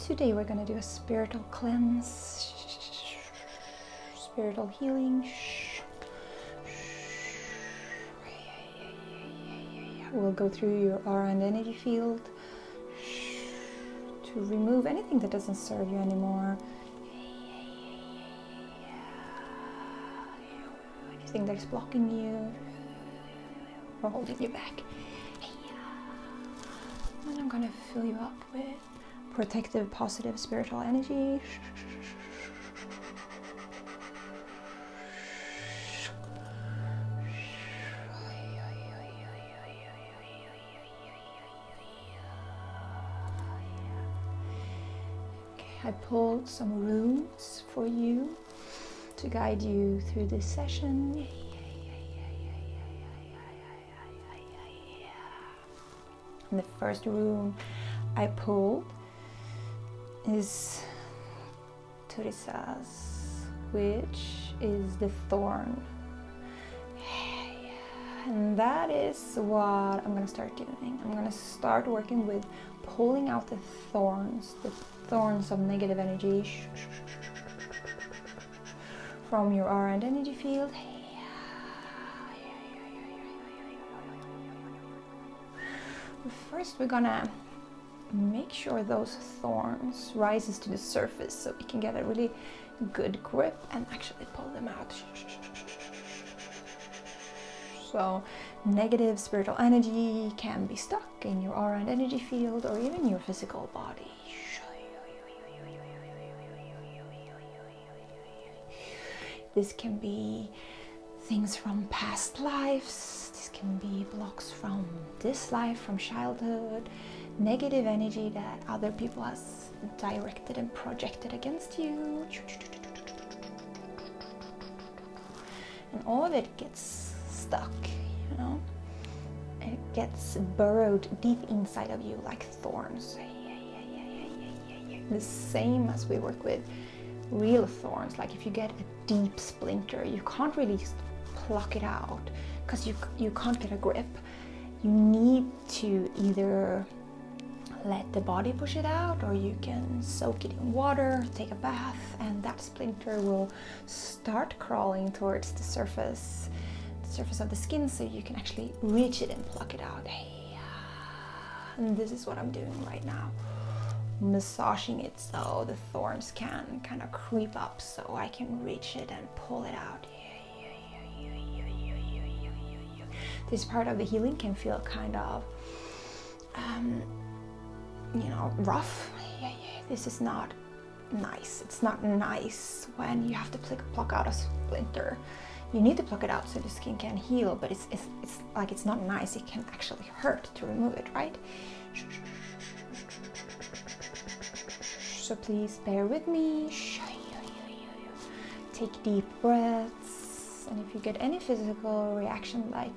Today we're going to do a spiritual cleanse, spiritual healing. We'll go through your aura and energy field to remove anything that doesn't serve you anymore. Anything that's blocking you or holding you back. And I'm gonna fill you up with protective, positive, spiritual energy. I pulled some runes for you to guide you through this session. And the first rune I pulled is Turisas, which is the thorn. And that is what I'm going to start doing. I'm going to start working with pulling out the thorns of negative energy from your aura and energy field. First, we're gonna make sure those thorns rises to the surface so we can get a really good grip and actually pull them out. So negative spiritual energy can be stuck in your aura and energy field or even your physical body. This can be things from past lives. This can be blocks from this life, from childhood, negative energy that other people has directed and projected against you. And all of it gets stuck, you know? And it gets burrowed deep inside of you like thorns. The same as we work with real thorns. Like if you get a deep splinter, you can't really just pluck it out because you can't get a grip. You need to either let the body push it out, or you can soak it in water, take a bath, and that splinter will start crawling towards the surface of the skin, so you can actually reach it and pluck it out. And this is what I'm doing right now, massaging it so the thorns can kind of creep up so I can reach it and pull it out. This part of the healing can feel kind of rough. This is not nice. It's not nice when you have to pluck out a splinter. You need to pluck it out so the skin can heal, but it's like it's not nice. It can actually hurt to remove it, right? So please bear with me. Take deep breaths, and if you get any physical reaction like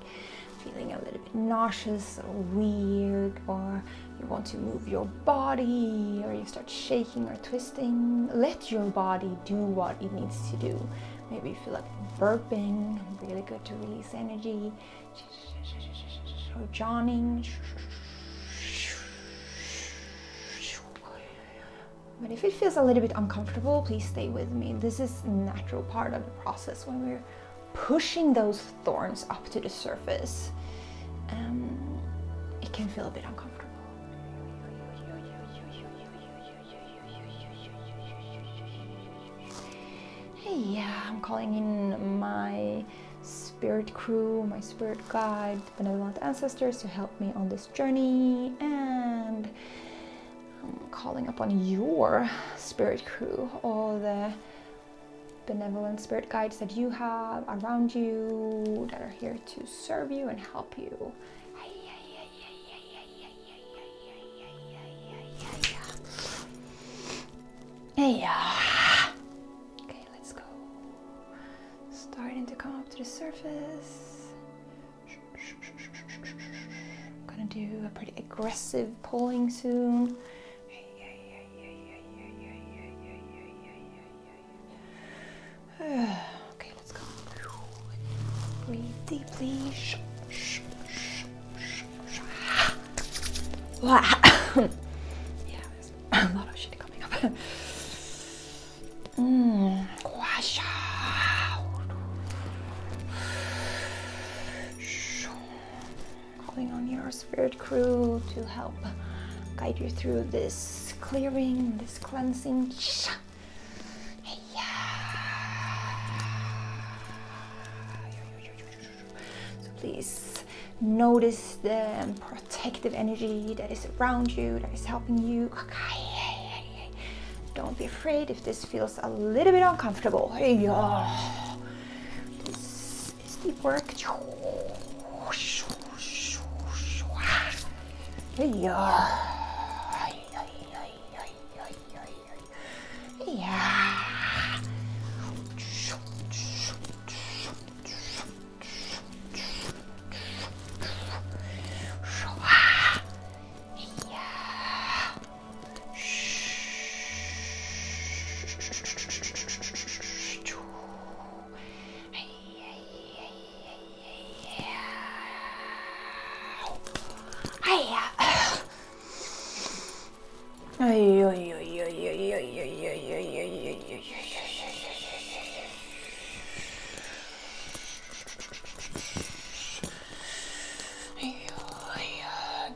feeling a little bit nauseous or weird, or you want to move your body, or you start shaking or twisting, let your body do what it needs to do. Maybe you feel like burping, really good to release energy, or yawning. But if it feels a little bit uncomfortable, please stay with me. This is a natural part of the process when we're pushing those thorns up to the surface. It can feel a bit uncomfortable. Hey, I'm calling in my spirit crew, my spirit guide, benevolent ancestors to help me on this journey, and I'm calling upon your spirit crew, all the benevolent spirit guides that you have around you that are here to serve you and help you. Okay, let's go. Starting to come up to the surface. I'm gonna do a pretty aggressive pulling soon. Okay, let's go. Breathe deeply. Yeah, there's a lot of shit coming Calling on your spirit crew to help guide you through this clearing, this cleansing. So please notice the protective energy that is around you, that is helping you. Don't be afraid if this feels a little bit uncomfortable. This is deep work.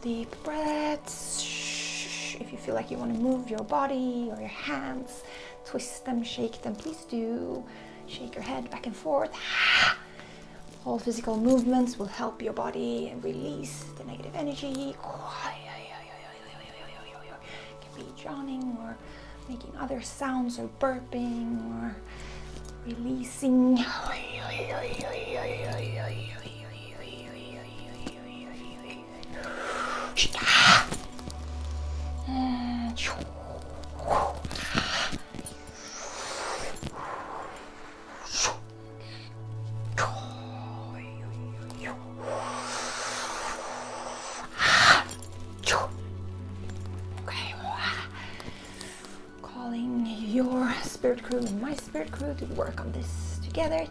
Deep breaths. If you feel like you want to move your body or your hands, twist them, shake them, please do. Shake your head back and forth. All physical movements will help your body release the negative energy. It can be yawning or making other sounds or burping or releasing. Calling your spirit crew and my spirit crew to work on this together.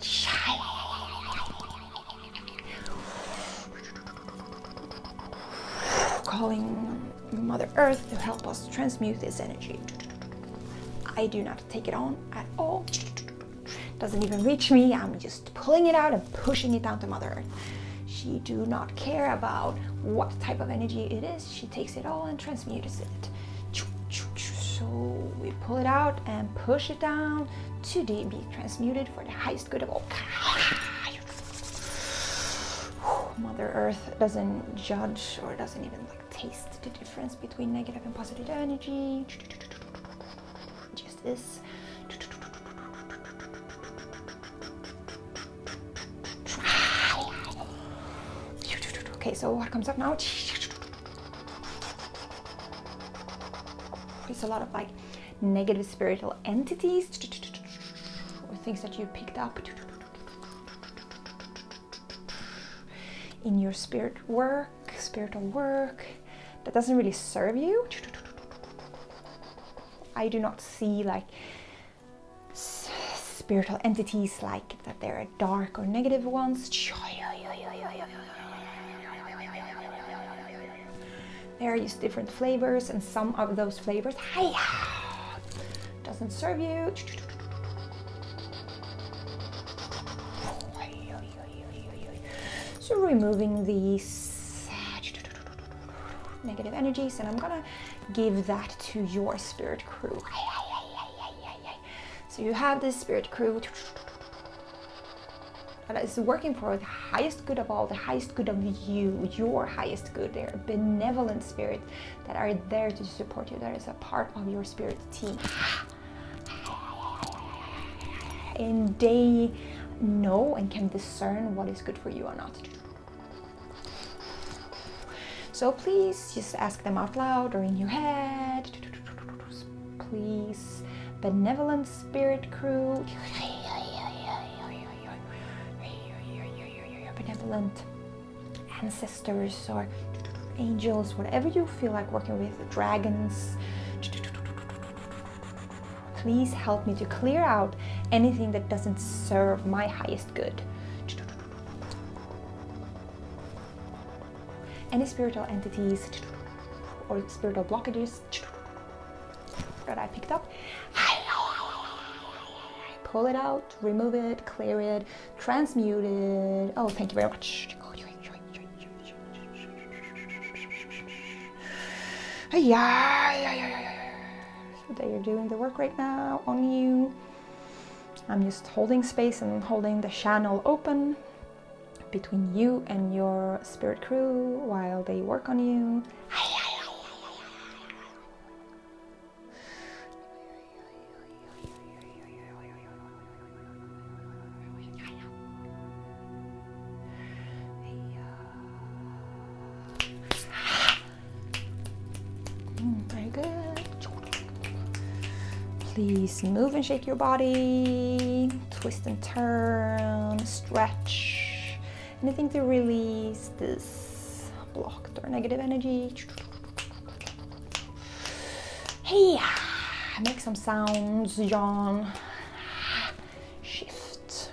Calling Mother Earth to help us transmute this energy. I do not take it on at all. Doesn't even reach me. I'm just pulling it out and pushing it down to Mother Earth. She do not care about what type of energy it is. She takes it all and transmutes it. So we pull it out and push it down to be transmuted for the highest good of all. Mother Earth doesn't judge or doesn't even taste the difference between negative and positive energy. Just this. Okay, so what comes up now? It's a lot of negative spiritual entities or things that you picked up in your spiritual work that doesn't really serve you. I do not see spiritual entities that they're dark or negative ones. There are just different flavors, and some of those flavors doesn't serve you. So removing these negative energies, and I'm gonna give that to your spirit crew. So you have this spirit crew that is working for the highest good of all, the highest good of you, your highest good. They're benevolent spirits that are there to support you. That is a part of your spirit team. And they know and can discern what is good for you or not. So please just ask them out loud or in your head. Please, benevolent spirit crew, benevolent ancestors or angels, whatever you feel like working with, dragons, please help me to clear out anything that doesn't serve my highest good. Any spiritual entities or spiritual blockages, that I picked up. Pull it out, remove it, clear it, transmute it. Oh, thank you very much. So they are doing the work right now on you. I'm just holding space and holding the channel open between you and your spirit crew while they work on you. Very good. Please move and shake your body, twist and turn, stretch, anything to release this blocked or negative energy. Hey, make some sounds, yawn, shift.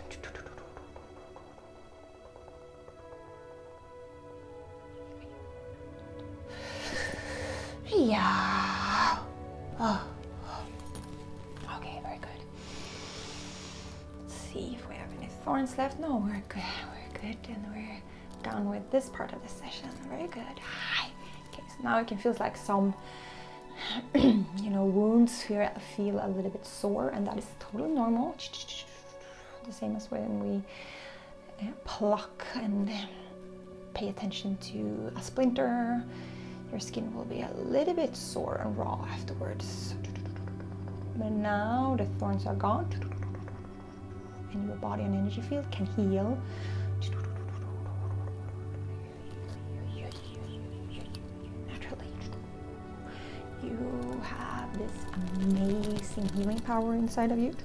Yeah. Oh. Okay, very good. Let's see if we have any thorns left. No, we're good. We're good, and we're done with this part of the session. Very good. Okay, so now it can feel like some, wounds here feel a little bit sore, and that is totally normal. The same as when we pluck and pay attention to a splinter. Your skin will be a little bit sore and raw afterwards. But now the thorns are gone, and your body and energy field can heal. Naturally. You have this amazing healing power inside of you.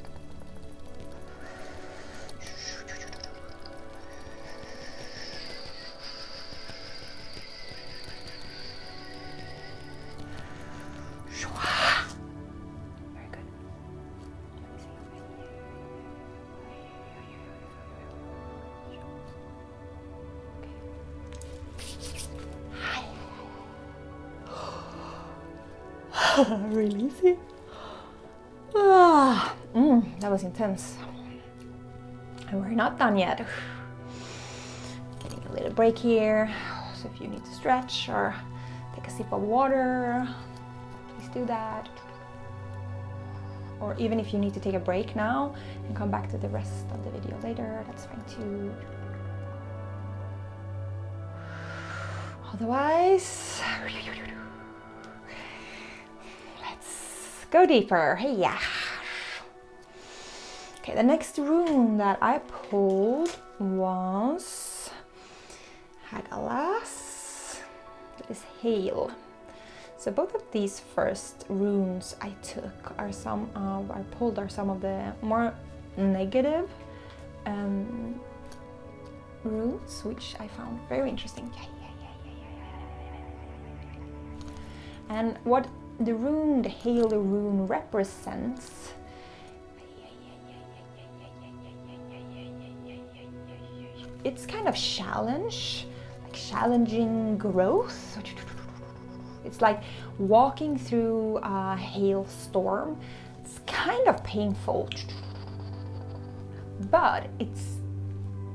Release it. That was intense. And we're not done yet. Getting a little break here. So if you need to stretch or take a sip of water, please do that. Or even if you need to take a break now and come back to the rest of the video later, that's fine too. Otherwise, go deeper. Hey, yeah. Okay, the next rune that I pulled was Hagalas. That is hail. So both of these first runes I took are some of the more negative runes, which I found very interesting. And what the hail rune represents it's kind of challenging growth. It's like walking through a hailstorm. It's kind of painful, but it's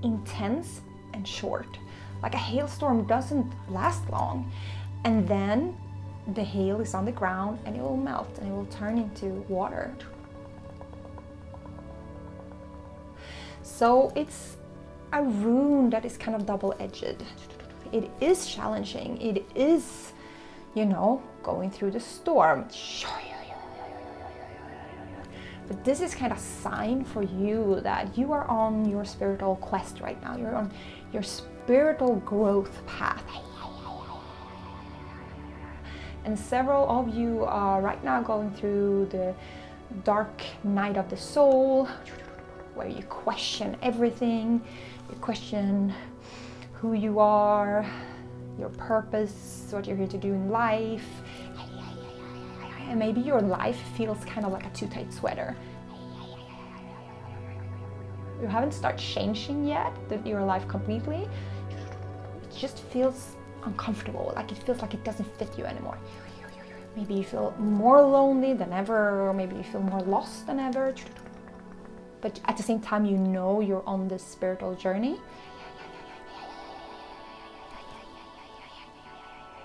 intense and short. Like a hailstorm doesn't last long, and then the hail is on the ground and it will melt and it will turn into water. So it's a rune that is kind of double-edged. It is challenging. It is, going through the storm. But this is kind of a sign for you that you are on your spiritual quest right now. You're on your spiritual growth path. And several of you are right now going through the dark night of the soul, where you question everything. You question who you are, your purpose, what you're here to do in life. And maybe your life feels kind of like a too tight sweater. You haven't started changing yet your life completely. It just feels uncomfortable, like it feels like it doesn't fit you anymore. Maybe you feel more lonely than ever, or maybe you feel more lost than ever. But at the same time, you know you're on this spiritual journey.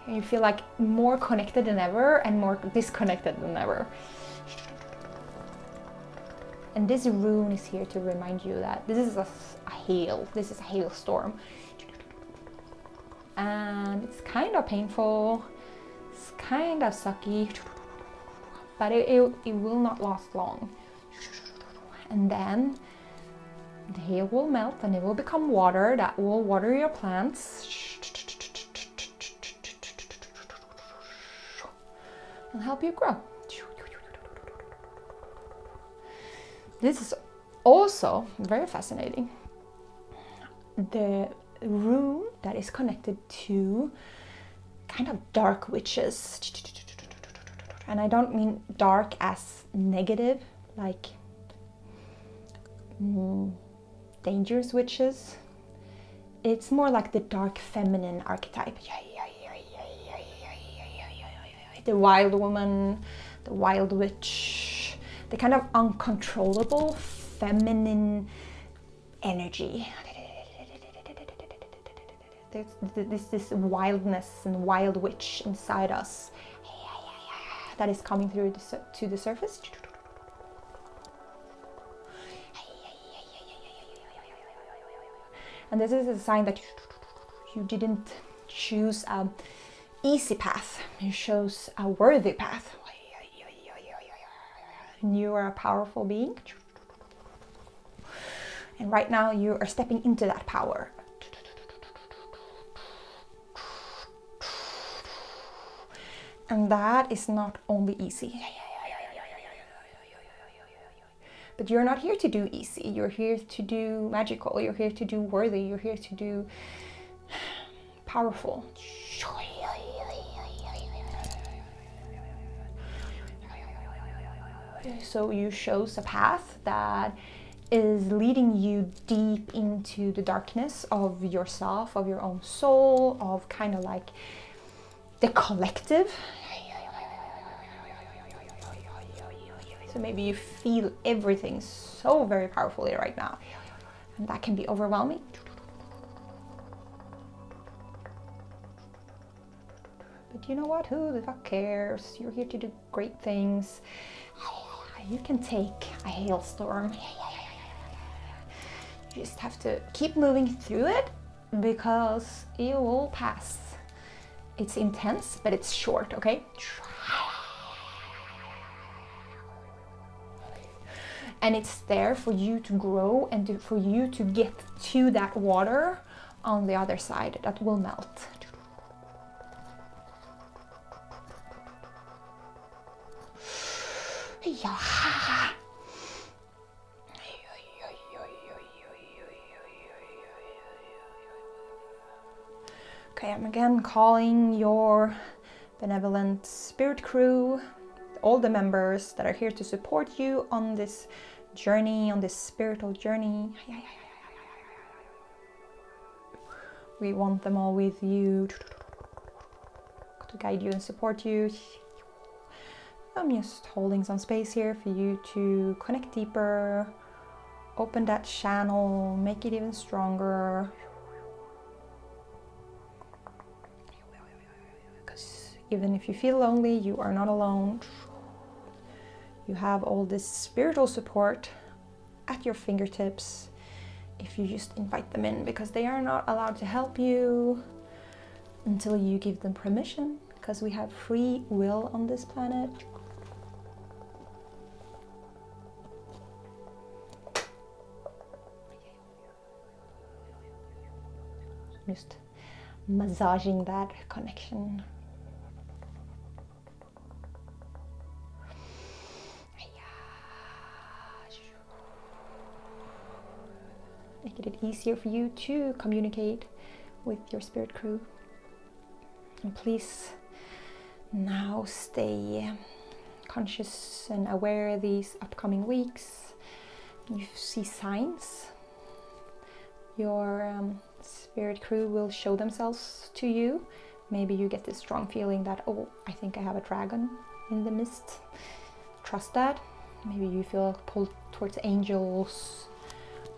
And you feel like more connected than ever and more disconnected than ever. And this rune is here to remind you that this is a hail. This is a hailstorm. And it's kind of painful. It's kind of sucky. But it will not last long. And then the hail will melt and it will become water that will water your plants and help you grow. This is also very fascinating. The rune that is connected to kind of dark witches. And I don't mean dark as negative, like dangerous witches. It's more like the dark feminine archetype. The wild woman, the wild witch, the kind of uncontrollable feminine energy. There's this wildness and wild witch inside us that is coming through to the surface. And this is a sign that you didn't choose an easy path. You chose a worthy path. And you are a powerful being. And right now you are stepping into that power. And that is not only easy. But you're not here to do easy. You're here to do magical. You're here to do worthy. You're here to do powerful. So you chose a path that is leading you deep into the darkness of yourself, of your own soul, of kind of like the collective. So maybe you feel everything so very powerfully right now. And that can be overwhelming. But you know what? Who the fuck cares? You're here to do great things. You can take a hailstorm. You just have to keep moving through it because it will pass. It's intense, but it's short, okay? And it's there for you to grow and for you to get to that water on the other side that will melt. Okay, I'm again calling your benevolent spirit crew, all the members that are here to support you on this journey, on this spiritual journey. We want them all with you to guide you and support you. I'm just holding some space here for you to connect deeper, open that channel, make it even stronger. Because even if you feel lonely, you are not alone. You have all this spiritual support at your fingertips if you just invite them in, because they are not allowed to help you until you give them permission, because we have free will on this planet. Just massaging that connection. Making it easier for you to communicate with your spirit crew. And please now stay conscious and aware these upcoming weeks. You see signs. Your spirit crew will show themselves to you maybe you get this strong feeling that, oh, I think I have a dragon in the mist. Trust that. Maybe you feel pulled towards angels,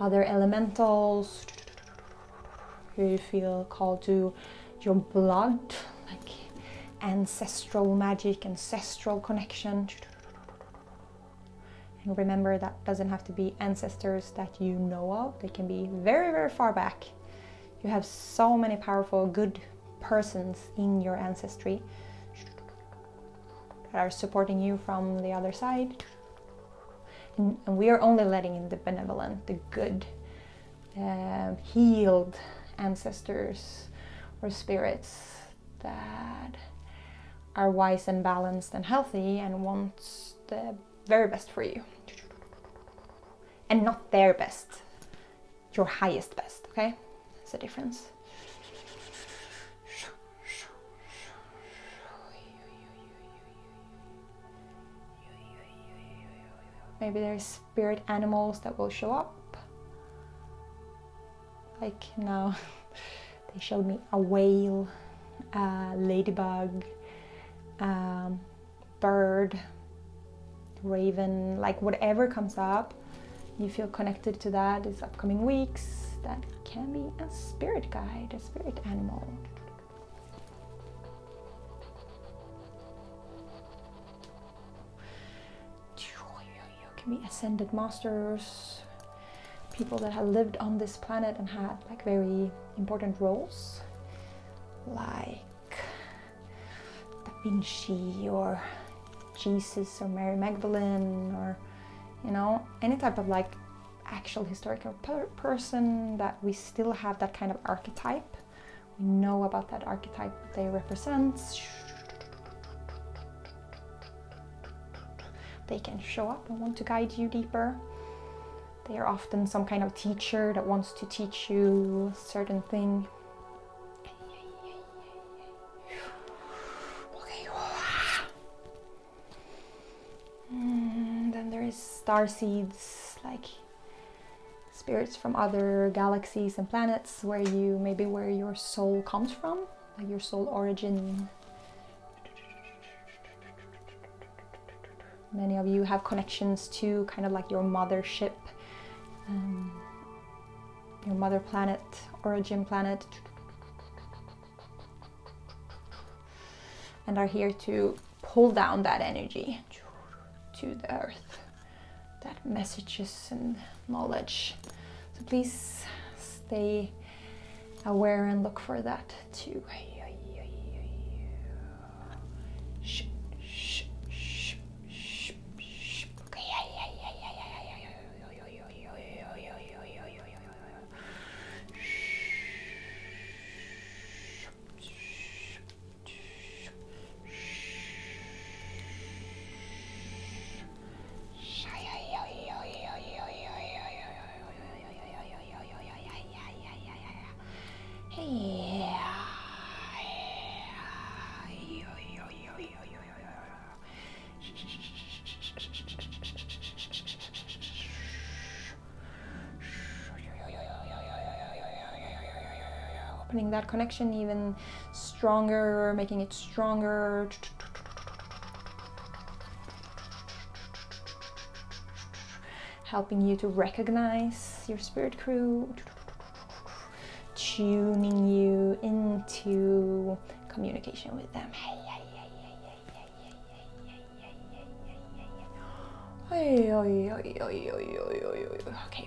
other elementals. You feel called to your blood, like ancestral magic, ancestral connection. And remember, that doesn't have to be ancestors that you know of. They can be very, very far back. You have so many powerful, good persons in your ancestry that are supporting you from the other side. And we are only letting in the benevolent, the good, healed ancestors or spirits that are wise and balanced and healthy and want the very best for you. And not their best, your highest best, okay? There's a difference. Maybe there's spirit animals that will show up. Like now, they showed me a whale, a ladybug, bird, raven, like whatever comes up, you feel connected to that these upcoming weeks. That can be a spirit guide, a spirit animal. Can be ascended masters, people that have lived on this planet and had like very important roles, like Da Vinci or Jesus or Mary Magdalene, or you know, any type of like actual historical person that we still have that kind of archetype. We know about that archetype that they represent. They can show up and want to guide you deeper. They are often some kind of teacher that wants to teach you a certain thing. Okay. Then there is star seeds, like spirits from other galaxies and planets, where you maybe where your soul comes from, like your soul origin. Many of you have connections to kind of like your mothership, your mother planet, origin planet, and are here to pull down that energy to the earth, that messages and knowledge. So please stay aware and look for that too. Opening that connection even stronger, making it stronger. Helping you to recognize your spirit crew. Tuning you into communication with them. Okay,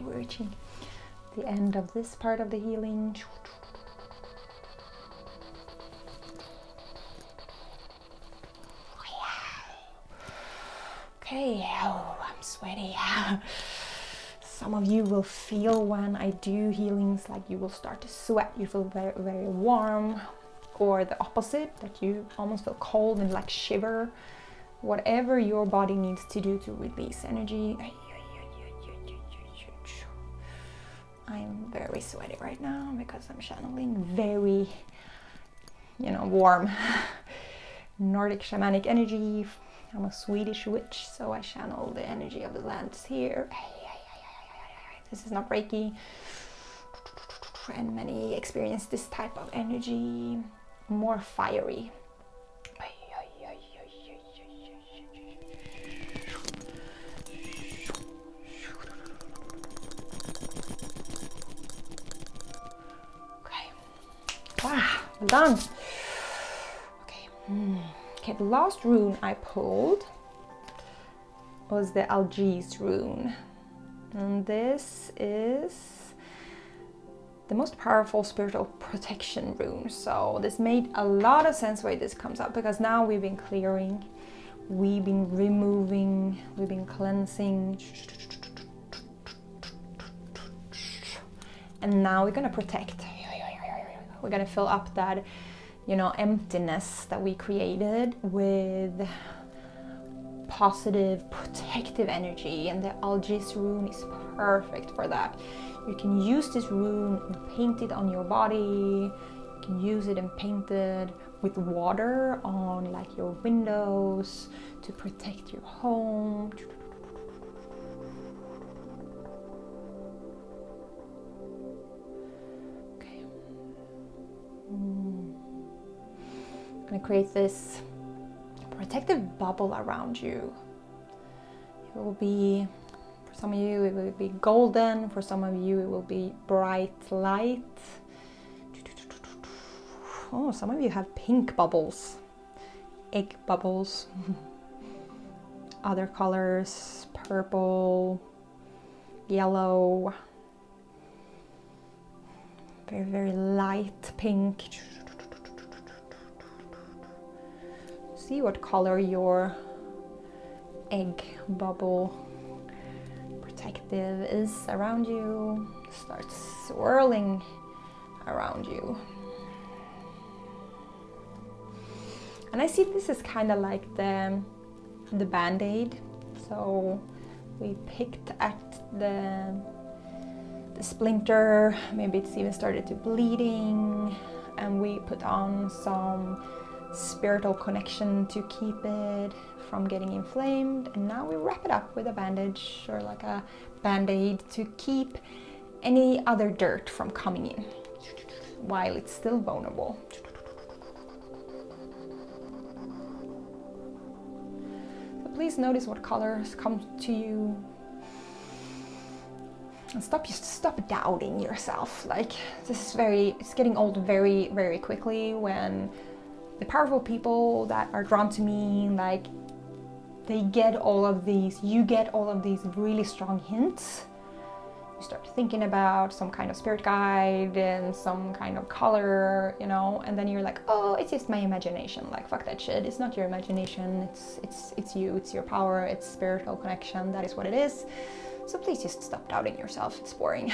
we're reaching the end of this part of the healing. Okay, I'm sweaty. Some of you will feel when I do healings like you will start to sweat, you feel very, very warm, or the opposite, that you almost feel cold and like shiver. Whatever your body needs to do to release energy. I'm very sweaty right now because I'm channeling very, warm Nordic Shamanic energy. I'm a Swedish witch, so I channel the energy of the lands here. This is not Reiki, and many experience this type of energy. more fiery. Okay. Wow, well done. Okay. Okay, the last rune I pulled was the Algi's rune. And this is the most powerful spiritual protection rune. So this made a lot of sense why this comes up, because now we've been clearing, we've been removing, we've been cleansing, and now we're gonna protect. We're gonna fill up that, emptiness that we created with positive protective energy, and the Algi's rune is perfect for that. You can use this rune and paint it on your body. You can use it and paint it with water on like your windows to protect your home. Okay. I'm gonna create this protective bubble around you. It will be, for some of you it will be golden, for some of you it will be bright light. Oh, some of you have pink bubbles, egg bubbles. Other colors, purple, yellow, very, very light pink. See what color your egg bubble protective is around you. Start swirling around you. And I see this is kind of like the band-aid. So we picked at the splinter, maybe it's even started to bleeding, and we put on some spiritual connection to keep it from getting inflamed, and now we wrap it up with a bandage or like a band-aid to keep any other dirt from coming in while it's still vulnerable. So please notice what colors come to you, and stop doubting yourself. Like, this is it's getting old very, very quickly when the powerful people that are drawn to me, like, you get all of these really strong hints. You start thinking about some kind of spirit guide and some kind of color, and then you're like, oh, it's just my imagination. Like, fuck that shit. It's not your imagination. It's you. It's your power. It's spiritual connection. That is what it is. So please just stop doubting yourself. It's boring.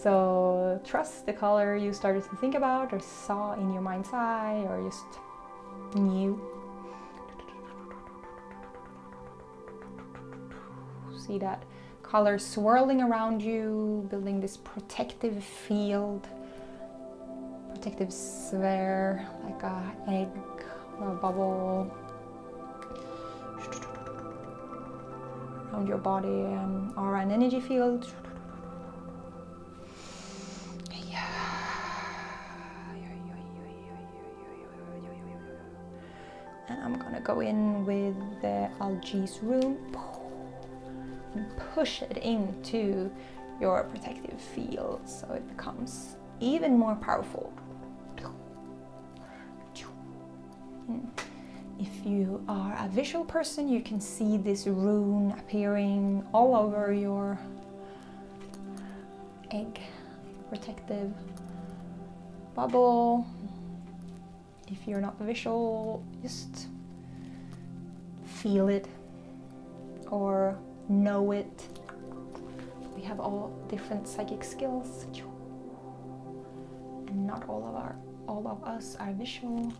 So trust the color you started to think about or saw in your mind's eye or just knew. See that color swirling around you, building this protective field, protective sphere, like an egg or a bubble around your body, or an energy field. And I'm gonna go in with the Algi's rune and push it into your protective field so it becomes even more powerful. If you are a visual person, you can see this rune appearing all over your egg protective bubble. If you're not visual, just feel it or know it. We have all different psychic skills, and not all of us are visual.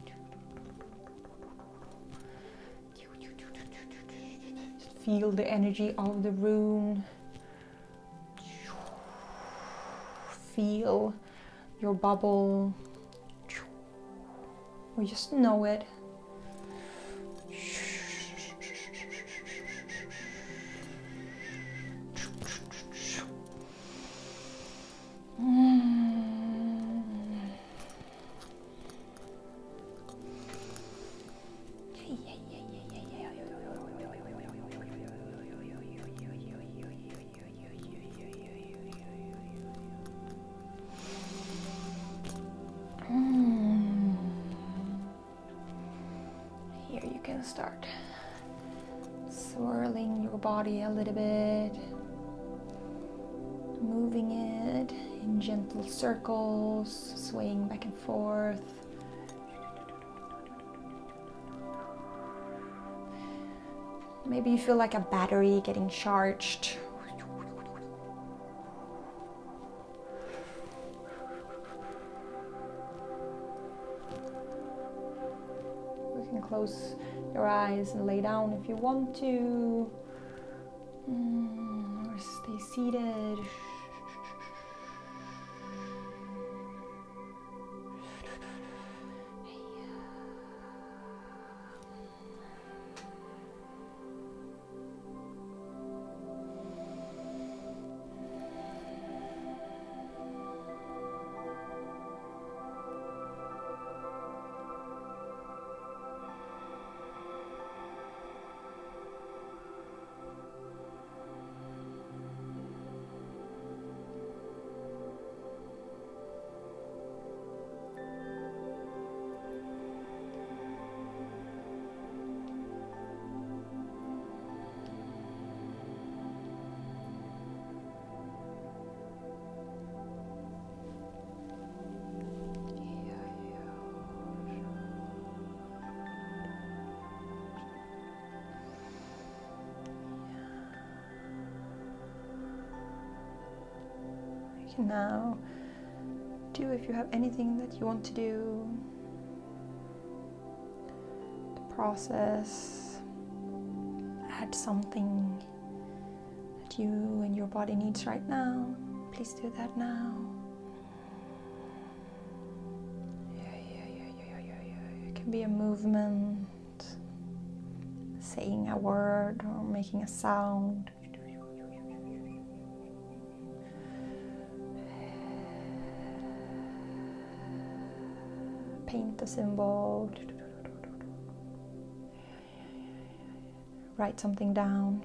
Just feel the energy of the rune. Feel your bubble. Or just know it. can start swirling your body a little bit, moving it in gentle circles, swaying back and forth. Maybe you feel like a battery getting charged. You can close your eyes and lay down if you want to, or stay seated. Can now do if you have anything that you want to do to process, add something that you and your body needs right now. Please do that now. It can be a movement, saying a word or making a sound. Paint a symbol, write something down.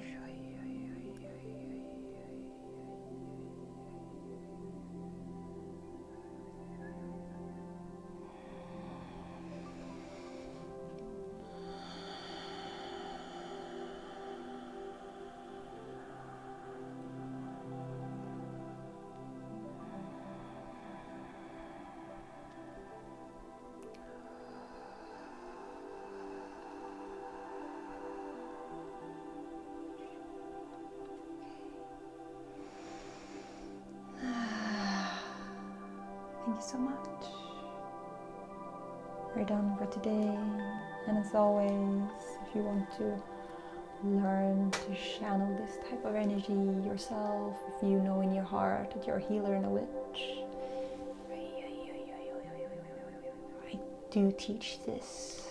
Thank you so much. We're done for today. And as always, if you want to learn to channel this type of energy yourself, if you know in your heart that you're a healer and a witch, I do teach this.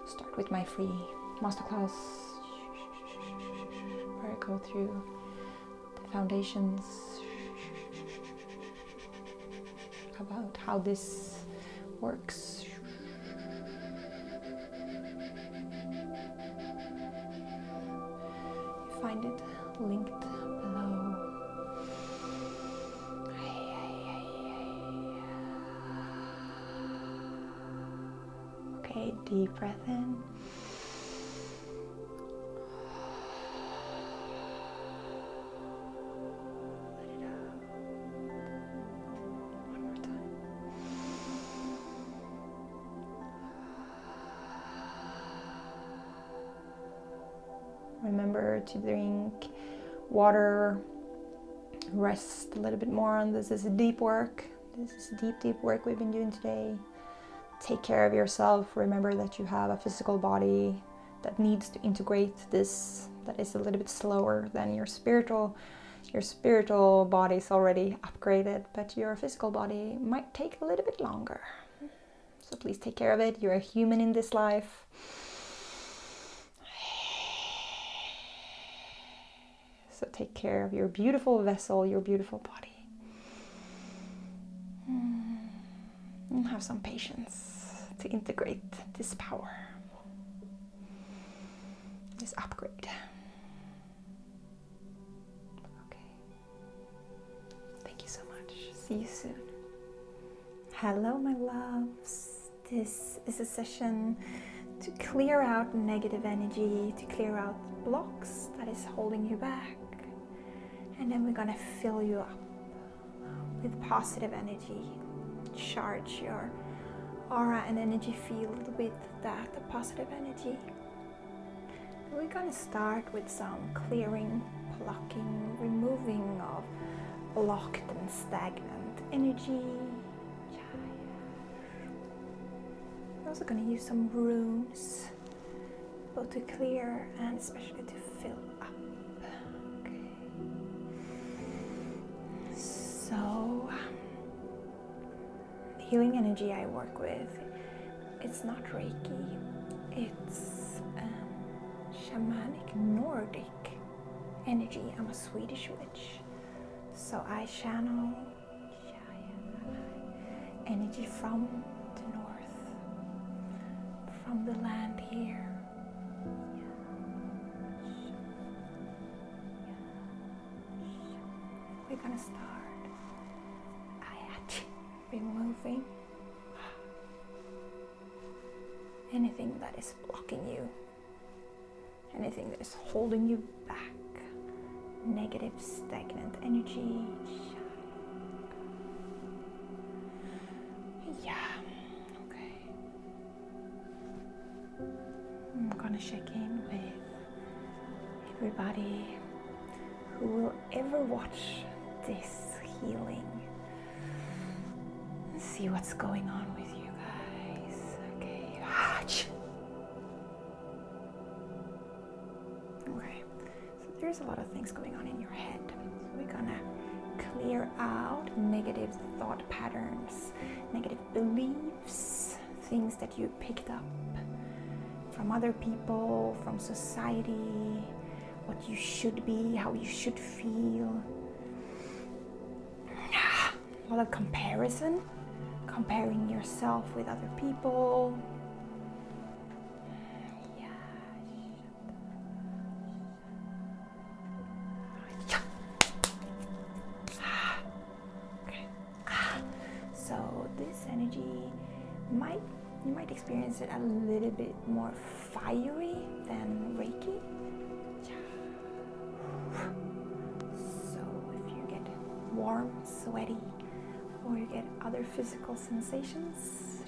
Start with my free masterclass where I go through the foundations about how this works. You find it linked below. Okay, deep breath in. Remember to drink water, rest a little bit more on this. This is deep work. This is deep work we've been doing today. Take care of yourself. Remember that you have a physical body that needs to integrate this, that is a little bit slower than your spiritual. Your spiritual body is already upgraded, but your physical body might take a little bit longer. So please take care of it. You're a human in this life. So take care of your beautiful vessel, your beautiful body. And have some patience to integrate this power, this upgrade. Okay. Thank you so much. See you soon. Hello, my loves. This is a session to clear out negative energy, to clear out blocks that is holding you back. And then we're gonna fill you up with positive energy. Charge your aura and energy field with that, the positive energy. We're gonna start with some clearing, plucking, removing of blocked and stagnant energy. We're also gonna use some runes, both to clear and especially to fill up. Okay. So, the healing energy I work with, it's not Reiki, it's Shamanic Nordic energy. I'm a Swedish witch, so I channel energy from the north, from the land here. We're gonna start removing anything that is blocking you, anything that is holding you back, negative, stagnant energy. Yeah, okay. I'm gonna check in with everybody who will ever watch this healing and see what's going on with you guys. Okay. Okay, so there's a lot of things going on in your head. So we're gonna clear out negative thought patterns, negative beliefs, things that you picked up from other people, from society, what you should be, how you should feel. A lot of comparison, comparing yourself with other people. So this energy you might experience it a little bit more fiery than Reiki. So if you get warm, sweaty, or you get other physical sensations,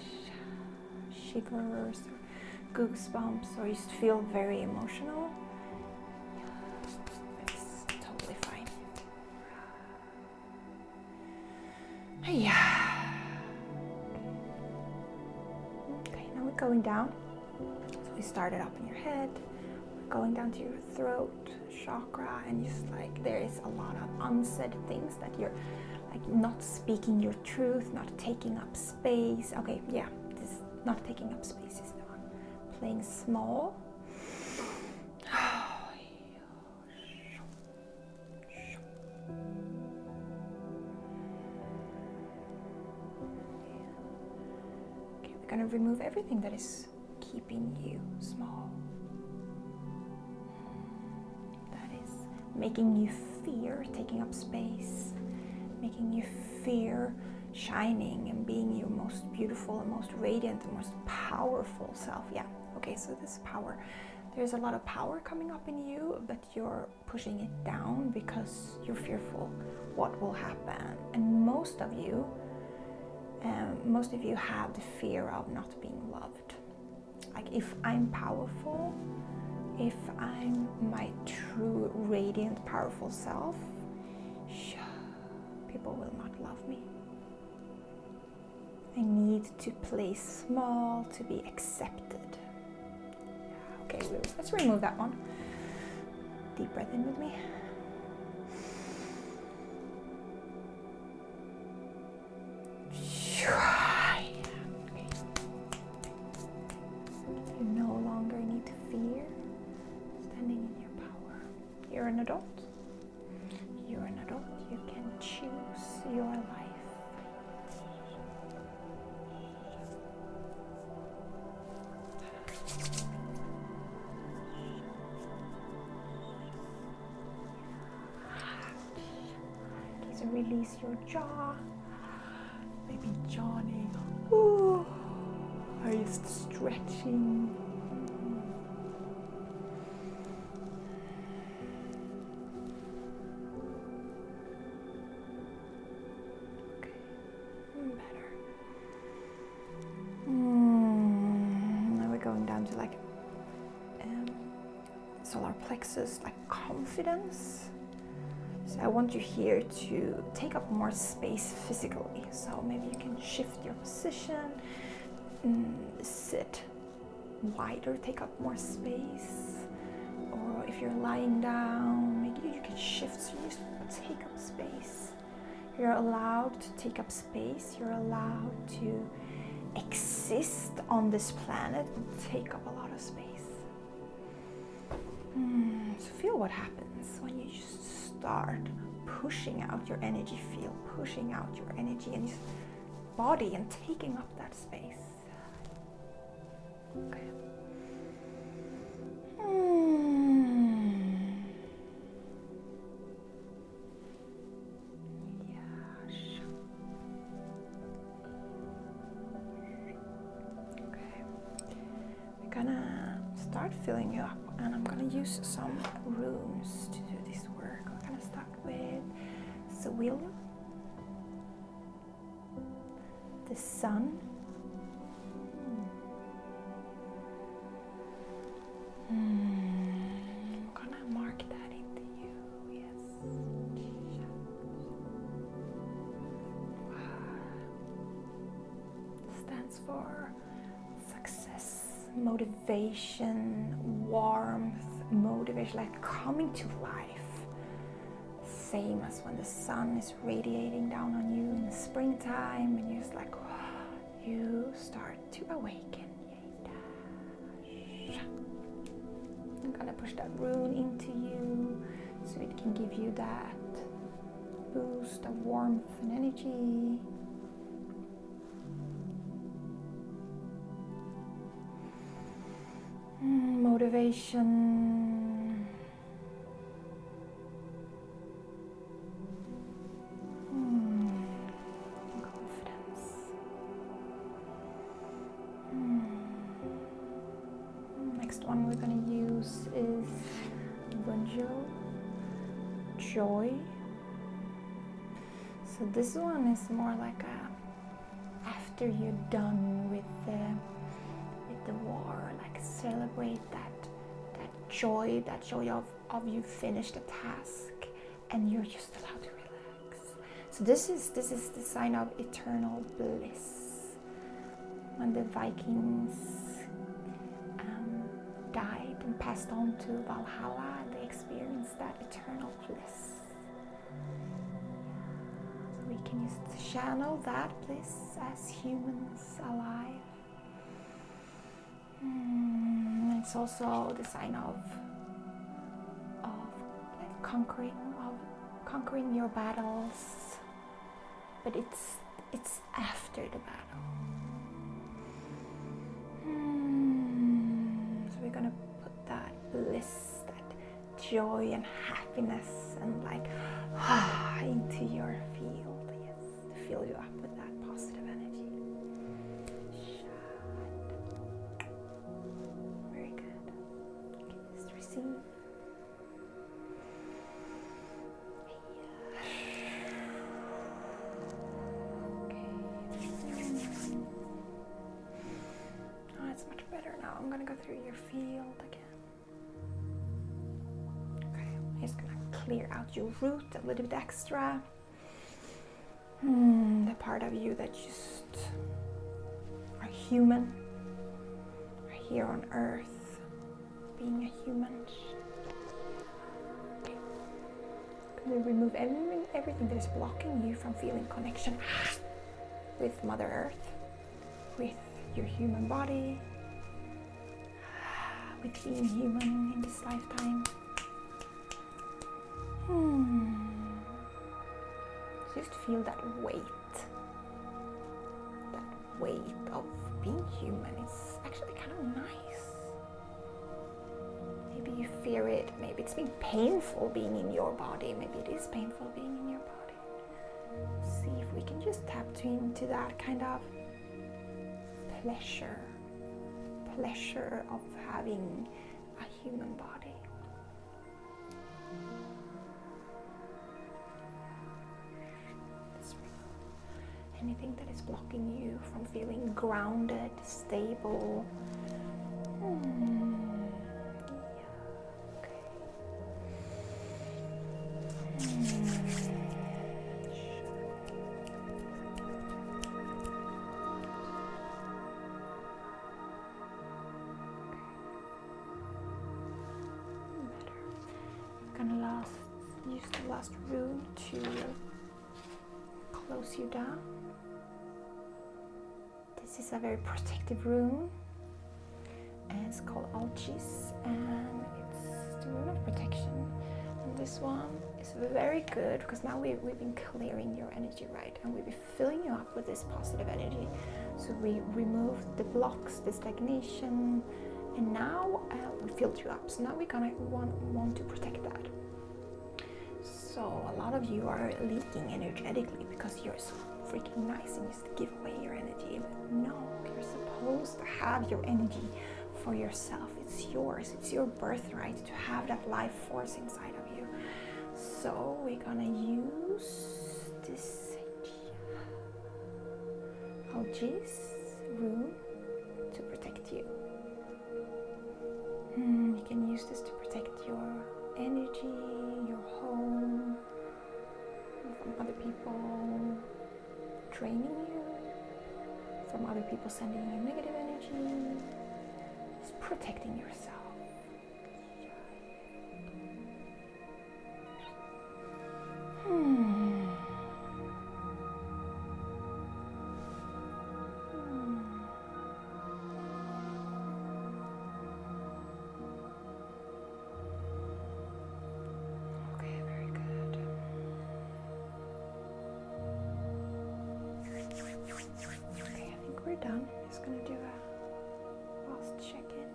shivers, or goosebumps, or you just feel very emotional, it's totally fine. Yeah. Okay, now we're going down. So we started up in your head, we're going down to your throat chakra, and just like there is a lot of unsaid things that you're like not speaking your truth, not taking up space. Okay, yeah, this not taking up space is the one. Playing small. Okay, we're gonna remove everything that is keeping you small. That is making you fear taking up space, making you fear shining and being your most beautiful and most radiant and most powerful self. Yeah, okay, so this power, there's a lot of power coming up in you, but you're pushing it down because you're fearful what will happen. And most of you have the fear of not being loved. Like, if I'm powerful, if I'm my true, radiant, powerful self, people will not love me. I need to play small to be accepted. Okay, let's remove that one. Deep breath in with me. You no longer need to fear standing in your power. You're an adult. You're an adult. You can choose your life. Okay, so release your jaw. Maybe yawning. Ooh. Are you just stretching solar plexus, like confidence. So I want you here to take up more space physically. So maybe you can shift your position, sit wider, take up more space. Or if you're lying down, maybe you can shift so you just take up space. You're allowed to take up space. You're allowed to exist on this planet and take up a lot of space. So feel what happens when you just start pushing out your energy field, pushing out your energy and your body and taking up that space. Okay. Filling you up, and I'm gonna use some runes to do this work. We're gonna start with the wheel, the sun, I'm gonna mark that into you. Yes. Stands for success, motivation, warmth, motivation, like coming to life. Same as when the sun is radiating down on you in the springtime and you're just like, oh, you start to awaken. I'm gonna push that rune into you so it can give you that boost of warmth and energy. Motivation, confidence, next one we're going to use is joy. So this one is more like after you're done with the war, like celebrate that joy of you finished a task and you're just allowed to relax. So this is the sign of eternal bliss. When the Vikings died and passed on to Valhalla, they experienced that eternal bliss. So we can just channel that bliss as humans alive. It's also the sign of like conquering your battles, but it's after the battle. So we're gonna put that bliss, that joy and happiness, and like into your field. Yes, to fill you up with that positive energy. I'm gonna go through your field again. Okay, I'm just gonna clear out your root a little bit extra. The part of you that just are human, are here on earth, being a human. Okay. Gonna remove everything that is blocking you from feeling connection with Mother Earth, with your human body, with being human in this lifetime. Just feel that weight of being human. It's actually kind of nice. Maybe you fear it, maybe it's been painful being in your body, maybe it is painful being in your body. See if we can just tap into that kind of pleasure of having a human body. Anything that is blocking you from feeling grounded, stable. Yeah. Okay. last room to close you down. This is a very protective room, and it's called Alchis, and it's the room of protection. And this one is very good because now we've been clearing your energy, right? And we've been filling you up with this positive energy. So we removed the blocks, the stagnation, and now we filled you up. So now we're gonna want to protect that. So a lot of you are leaking energetically because you're so freaking nice and just give away your energy. But no, you're supposed to have your energy for yourself. It's yours. It's your birthright to have that life force inside of you. So we're gonna use this Alchis room to protect you. You can use this to protect your energy, your home, from other people draining you, from other people sending you negative energy. Just protecting yourself. We're done. I'm just going to do a last check-in.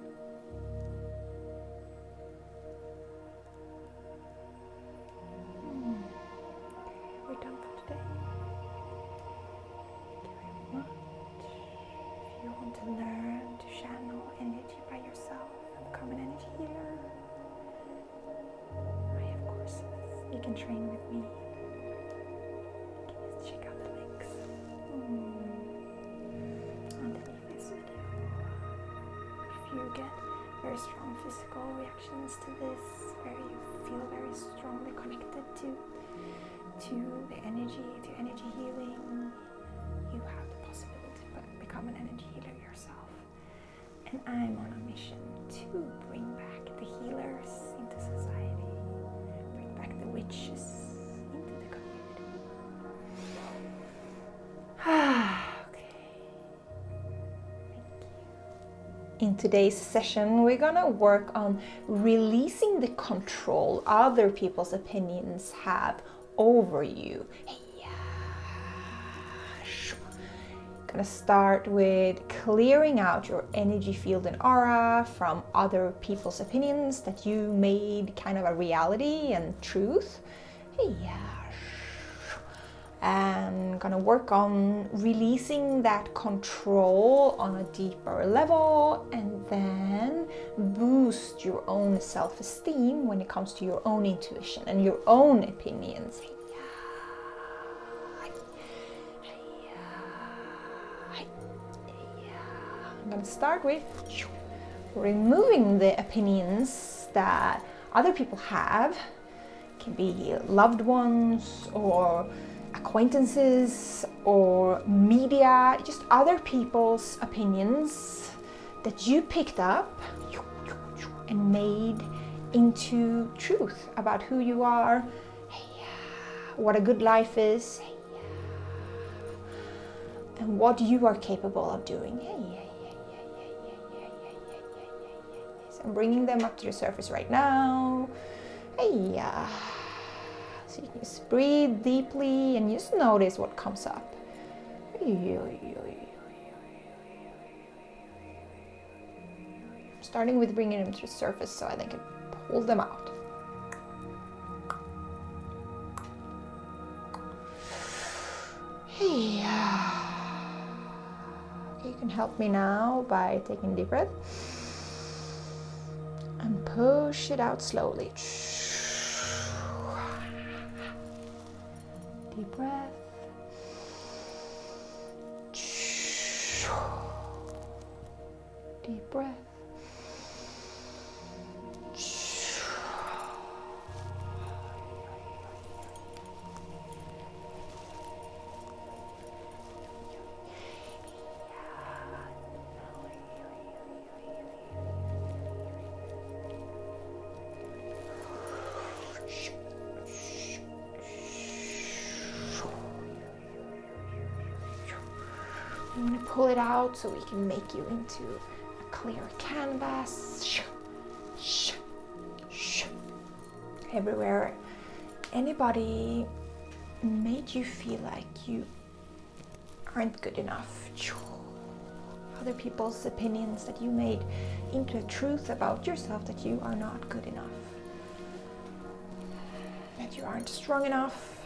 We're done for today. Thank you very much. If you want to learn to channel energy by yourself and become an energy healer, I have courses. You can train with me. You can just check out the links. Underneath this video. If you get very strong physical reactions to this, you feel very strongly connected to the energy, to energy healing, you have the possibility to become an energy healer yourself. And I'm on a mission to bring back the healers into society, bring back the witches into the community. In today's session, we're gonna work on releasing the control other people's opinions have over you. Gonna start with clearing out your energy field and aura from other people's opinions that you made kind of a reality and truth. And gonna work on releasing that control on a deeper level, and then boost your own self-esteem when it comes to your own intuition and your own opinions. I'm gonna start with removing the opinions that other people have. It can be loved ones or acquaintances or media, just other people's opinions that you picked up and made into truth about who you are, what a good life is, and what you are capable of doing. So I'm bringing them up to the surface right now. So you can just breathe deeply and just notice what comes up. Starting with bringing them to the surface so I then can pull them out. Okay, you can help me now by taking a deep breath and push it out slowly. Deep breath. Deep breath. pull it out so we can make you into a clear canvas. Everywhere anybody made you feel like you aren't good enough. Other people's opinions that you made into a truth about yourself, that you are not good enough, that you aren't strong enough,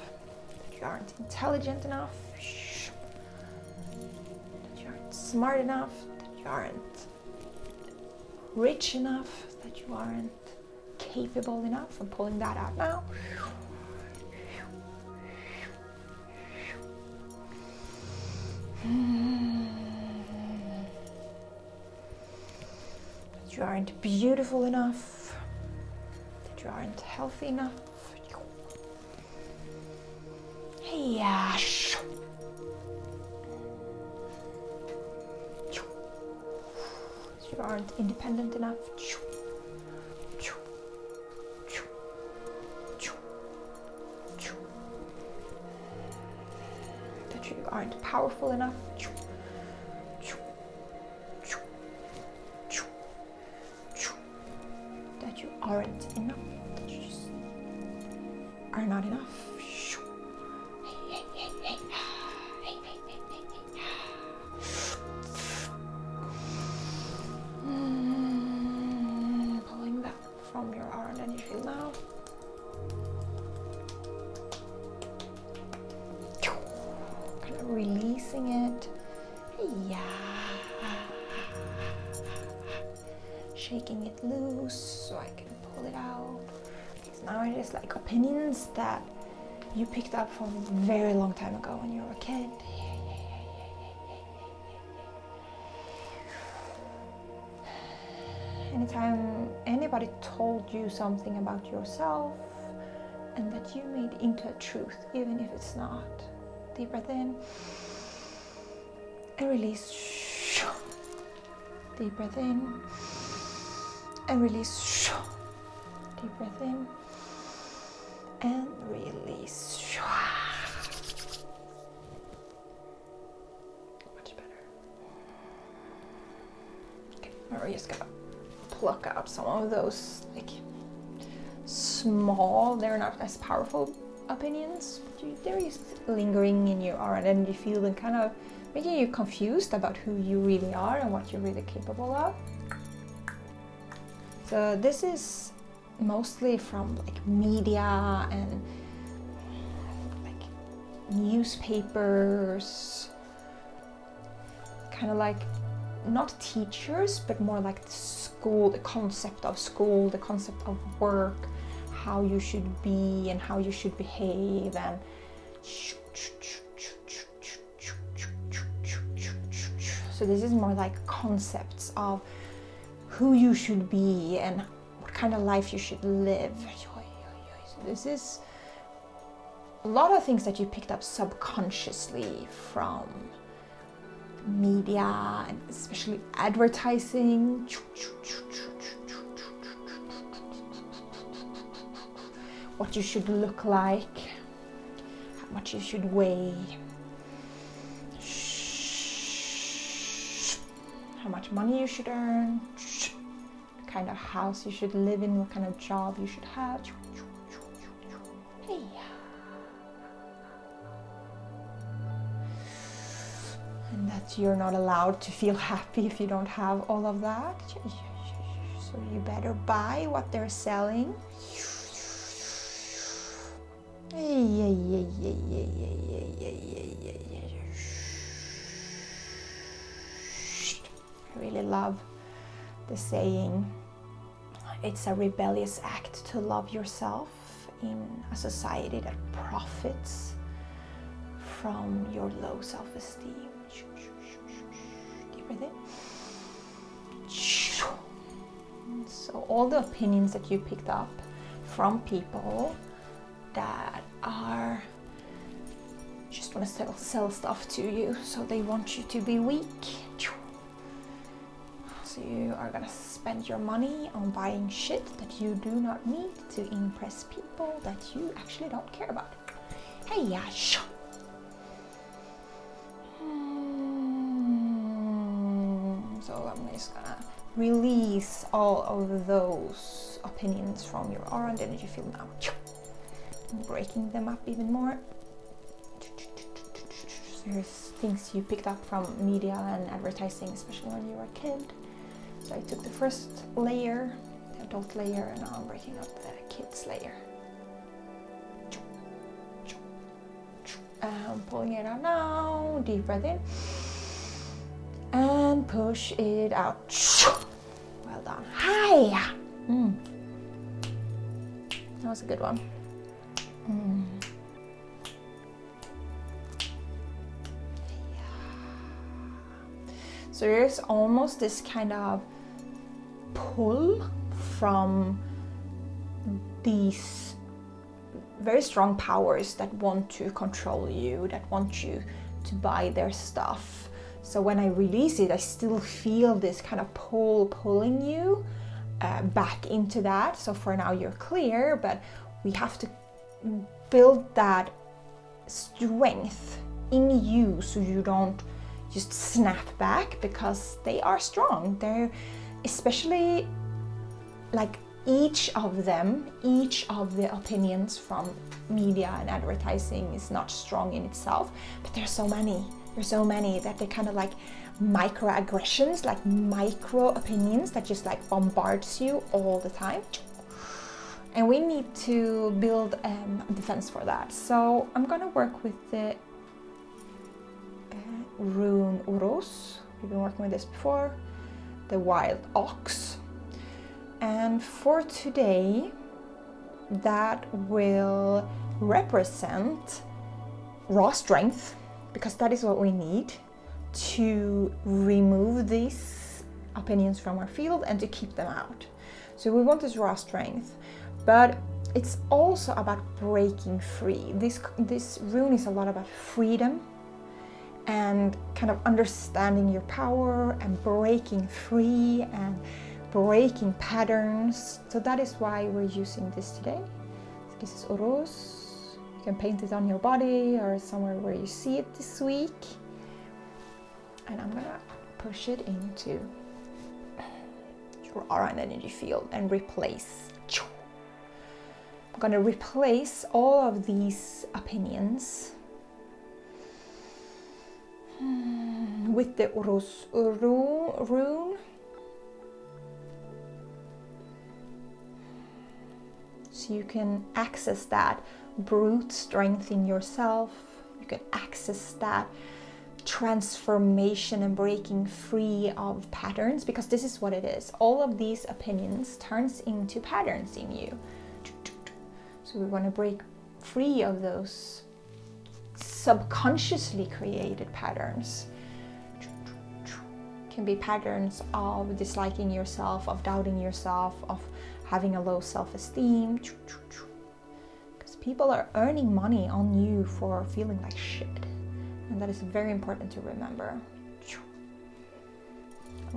that you aren't intelligent enough, that you aren't smart enough, that you aren't rich enough, that you aren't capable enough. I'm pulling that out now. That you aren't beautiful enough, that you aren't healthy enough. Hey, that you aren't independent enough. That you aren't powerful enough. That you aren't enough. That you just are not enough. Pulling that from your aura energy field now. Kind of releasing it. Shaking it loose so I can pull it out. Because now it is like opinions that you picked up from a very long time ago when you were a kid. Anytime anybody told you something about yourself and that you made into a truth, even if it's not. Deep breath in and release. Deep breath in and release. Deep breath in and release. Much better. Okay, we're just gonna pluck out some of those like small, they're not as powerful opinions, but they're just lingering in your aura and energy field and kind of making you confused about who you really are and what you're really capable of. So this is mostly from like media and like newspapers, kind of like not teachers, but more like the school, the concept of school, the concept of work, how you should be and how you should behave, and so this is more like concepts of who you should be and what kind of life you should live. So this is a lot of things that you picked up subconsciously from media and especially advertising. What you should look like, how much you should weigh, how much money you should earn, what kind of house you should live in, what kind of job you should have. Hey. And that you're not allowed to feel happy if you don't have all of that. So you better buy what they're selling. I really love the saying, it's a rebellious act to love yourself in a society that profits from your low self-esteem. Deep breath in. So all the opinions that you picked up from people that are just want to sell stuff to you, so they want you to be weak. So you are gonna spend your money on buying shit that you do not need to impress people that you actually don't care about. Hey, yeah. So I'm just gonna release all of those opinions from your aura and energy field now. Breaking them up even more. So here's things you picked up from media and advertising, especially when you were a kid. So I took the first layer, the adult layer, and now I'm breaking up the kids layer. And pulling it out now, deep breath in. And push it out. Well done. Hi! That was a good one. So there's almost this kind of pull from these very strong powers that want to control you, that want you to buy their stuff. So when I release it, I still feel this kind of pull pulling you back into that. So for now you're clear, but we have to build that strength in you so you don't just snap back, because they are strong. They're especially like each of the opinions from media and advertising is not strong in itself, but there's so many that they're kind of like microaggressions, like micro opinions that just like bombards you all the time. And we need to build a defense for that. So I'm gonna work with the rune Uros. We've been working with this before, the wild ox. And for today, that will represent raw strength, because that is what we need to remove these opinions from our field and to keep them out. So we want this raw strength, but it's also about breaking free. This rune is a lot about freedom and kind of understanding your power and breaking free and breaking patterns. So that is why we're using this today. This is Uros. You can paint it on your body or somewhere where you see it this week. And I'm gonna push it into your aura and energy field and replace. I'm gonna replace all of these opinions with the Uros rune. So you can access that brute strength in yourself. You can access that transformation and breaking free of patterns, because this is what it is. All of these opinions turns into patterns in you. So we want to break free of those subconsciously created patterns. Can be patterns of disliking yourself, of doubting yourself, of having a low self-esteem. Because people are earning money on you for feeling like shit. And that is very important to remember.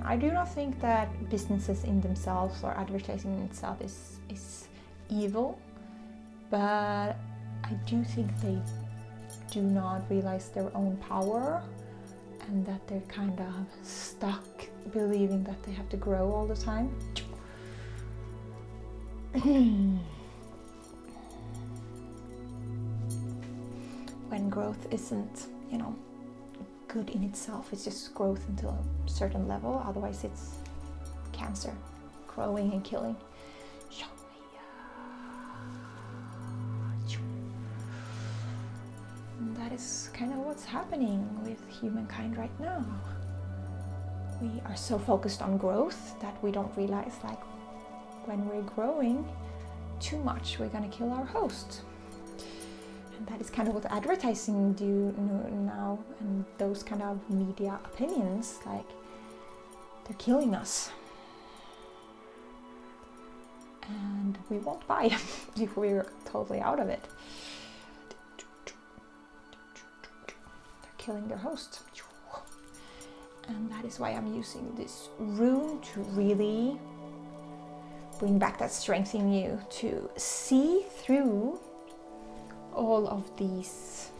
I do not think that businesses in themselves or advertising in itself is evil, but I do think they do not realize their own power, and that they're kind of stuck believing that they have to grow all the time. When growth isn't, good in itself, it's just growth until a certain level, otherwise it's cancer, growing and killing. And that is kind of what's happening with humankind right now. We are so focused on growth that we don't realize, like, when we're growing too much, we're gonna kill our host. And that is kind of what advertising do now, and those kind of media opinions, like, they're killing us. And we won't buy them if we're totally out of it. They're killing their host. And that is why I'm using this rune to really bring back that strength in you to see through all of these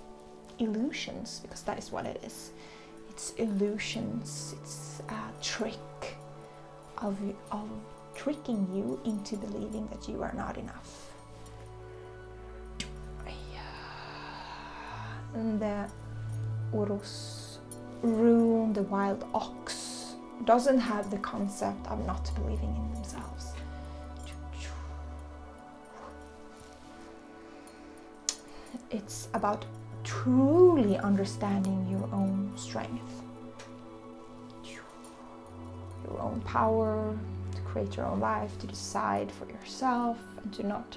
illusions, because that is what it is. It's illusions, it's trick of tricking you into believing that you are not enough. And the Urus rune, the wild ox, doesn't have the concept of not believing in themselves. It's about truly understanding your own strength, your own power to create your own life, to decide for yourself, and to not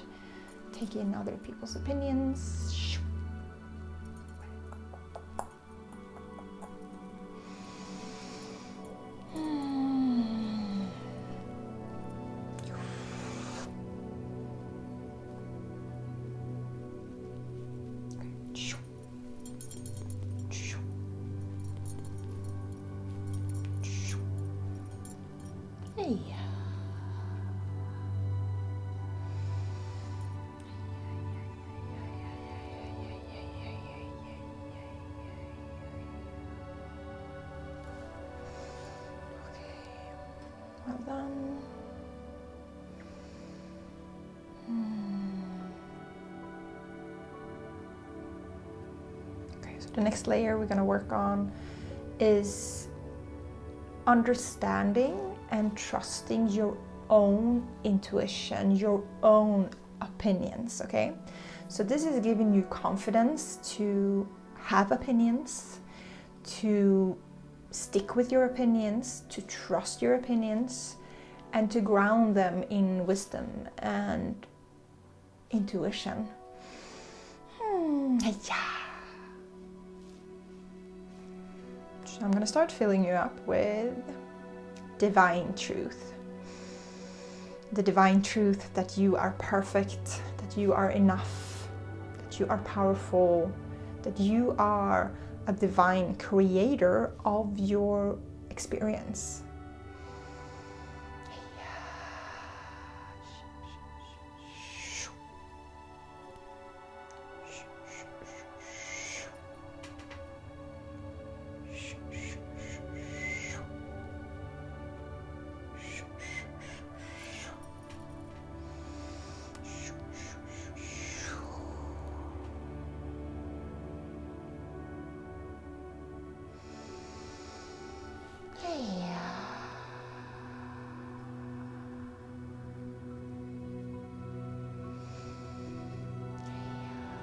take in other people's opinions. Well done. Okay, so the next layer we're going to work on is understanding and trusting your own intuition, your own opinions, okay? So this is giving you confidence to have opinions, to stick with your opinions, to trust your opinions, and to ground them in wisdom and intuition. So I'm going to start filling you up with divine truth. The divine truth that you are perfect, that you are enough, that you are powerful, that you are a divine creator of your experience.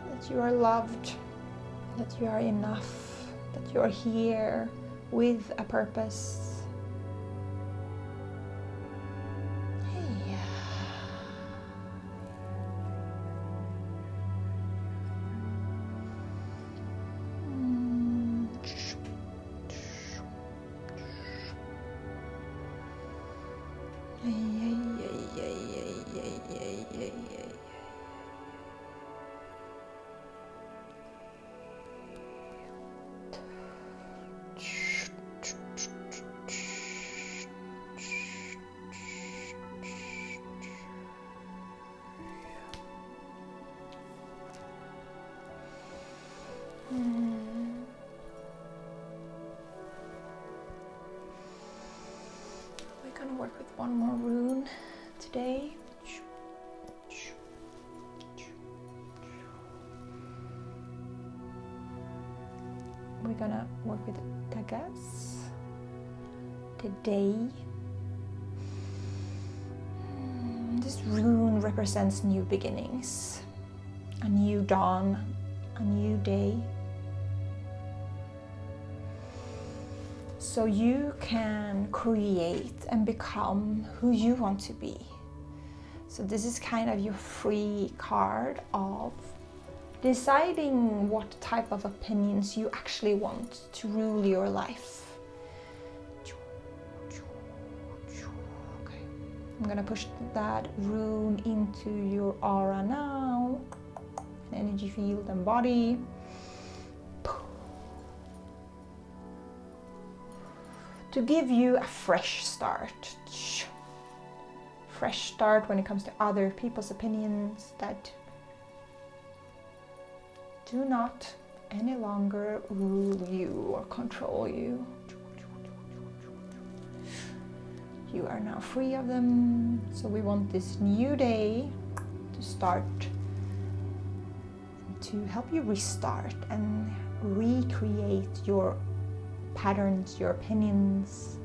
That you are loved, that you are enough, that you are here with a purpose. We're gonna work with one more rune today. We're gonna work with Tagas, the day. This rune represents new beginnings, a new dawn, a new day. So you can create and become who you want to be. So this is kind of your free card of deciding what type of opinions you actually want to rule your life. Okay. I'm gonna push that rune into your aura now, energy field and body. To give you a fresh start. Fresh start when it comes to other people's opinions that do not any longer rule you or control you. You are now free of them. So we want this new day to start, to help you restart and recreate your patterns, your opinions.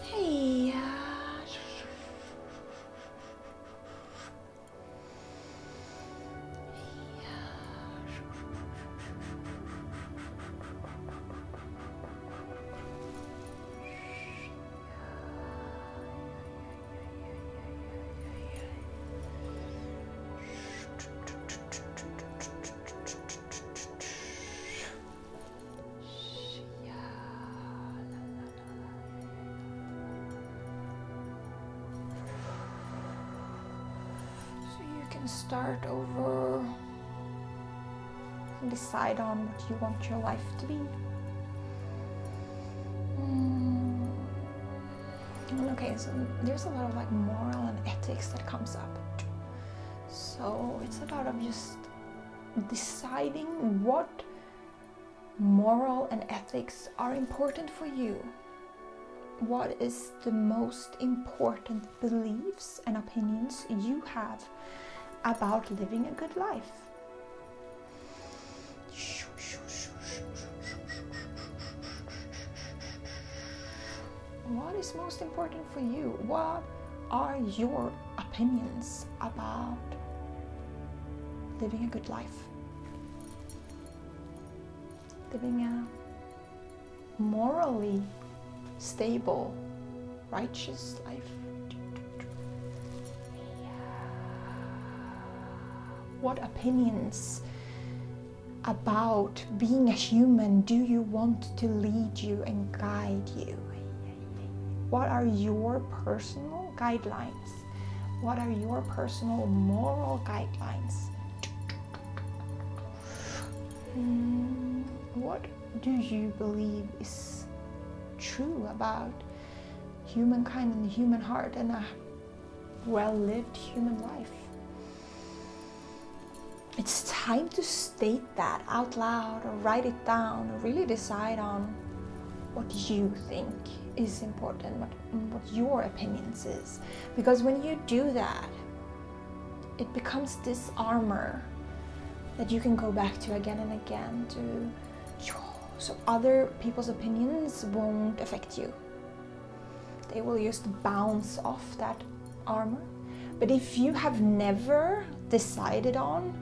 Hey. Start over and decide on what you want your life to be. Okay, so there's a lot of like moral and ethics that comes up. So it's about of just deciding what moral and ethics are important for you. What is the most important beliefs and opinions you have about living a good life? What is most important for you? What are your opinions about living a good life? Living a morally stable, righteous life. What opinions about being a human do you want to lead you and guide you? What are your personal guidelines? What are your personal moral guidelines? What do you believe is true about humankind and the human heart and a well-lived human life? It's time to state that out loud or write it down or really decide on what you think is important, what your opinions is. Because when you do that, it becomes this armor that you can go back to again and again so other people's opinions won't affect you. They will just bounce off that armor. But if you have never decided on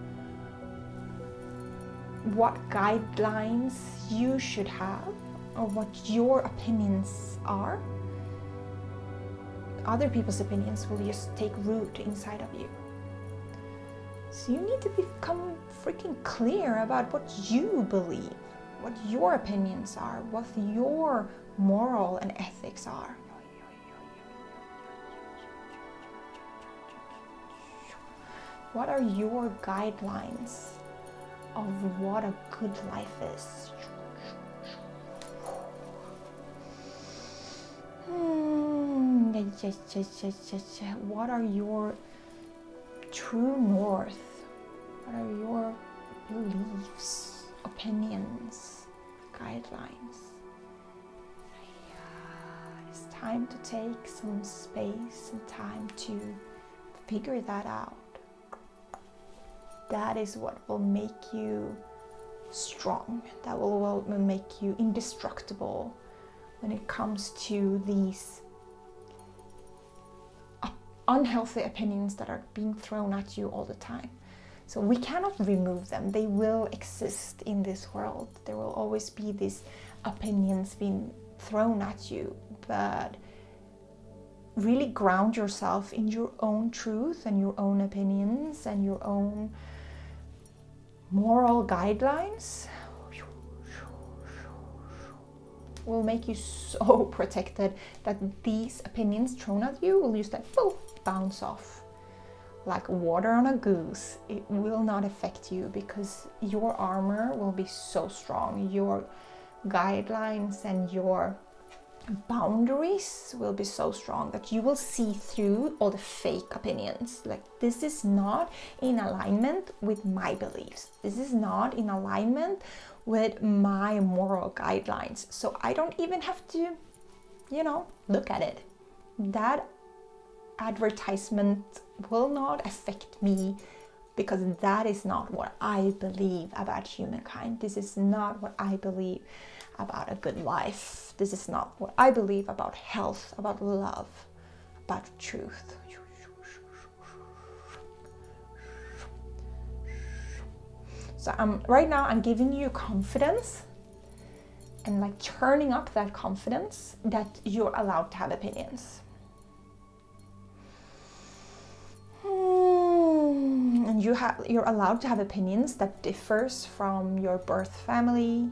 what guidelines you should have or what your opinions are, other people's opinions will just take root inside of you. So you need to become freaking clear about what you believe, what your opinions are, what your moral and ethics are. What are your guidelines of what a good life is? What are your true north? What are your beliefs, opinions, guidelines? It's time to take some space and time to figure that out. That is what will make you strong. That will make you indestructible when it comes to these unhealthy opinions that are being thrown at you all the time. So we cannot remove them. They will exist in this world. There will always be these opinions being thrown at you, but really ground yourself in your own truth and your own opinions and your own moral guidelines will make you so protected that these opinions thrown at you will just like bounce off like water on a goose. It will not affect you because your armor will be so strong. Your guidelines and your boundaries will be so strong that you will see through all the fake opinions. Like, this is not in alignment with my beliefs. This is not in alignment with my moral guidelines. So I don't even have to, look at it. That advertisement will not affect me, because that is not what I believe about humankind. This is not what I believe about a good life. This is not what I believe about health, about love, about truth. So right now I'm giving you confidence, and like turning up that confidence that you're allowed to have opinions. And you're allowed to have opinions that differs from your birth family,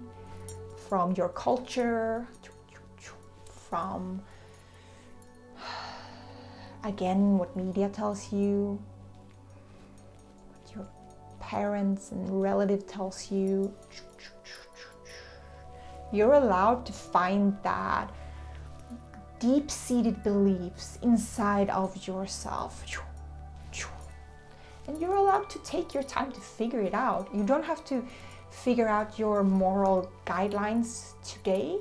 from your culture, from, again, what media tells you, what your parents and relative tells you. You're allowed to find that deep-seated beliefs inside of yourself. And you're allowed to take your time to figure it out. You don't have to figure out your moral guidelines today,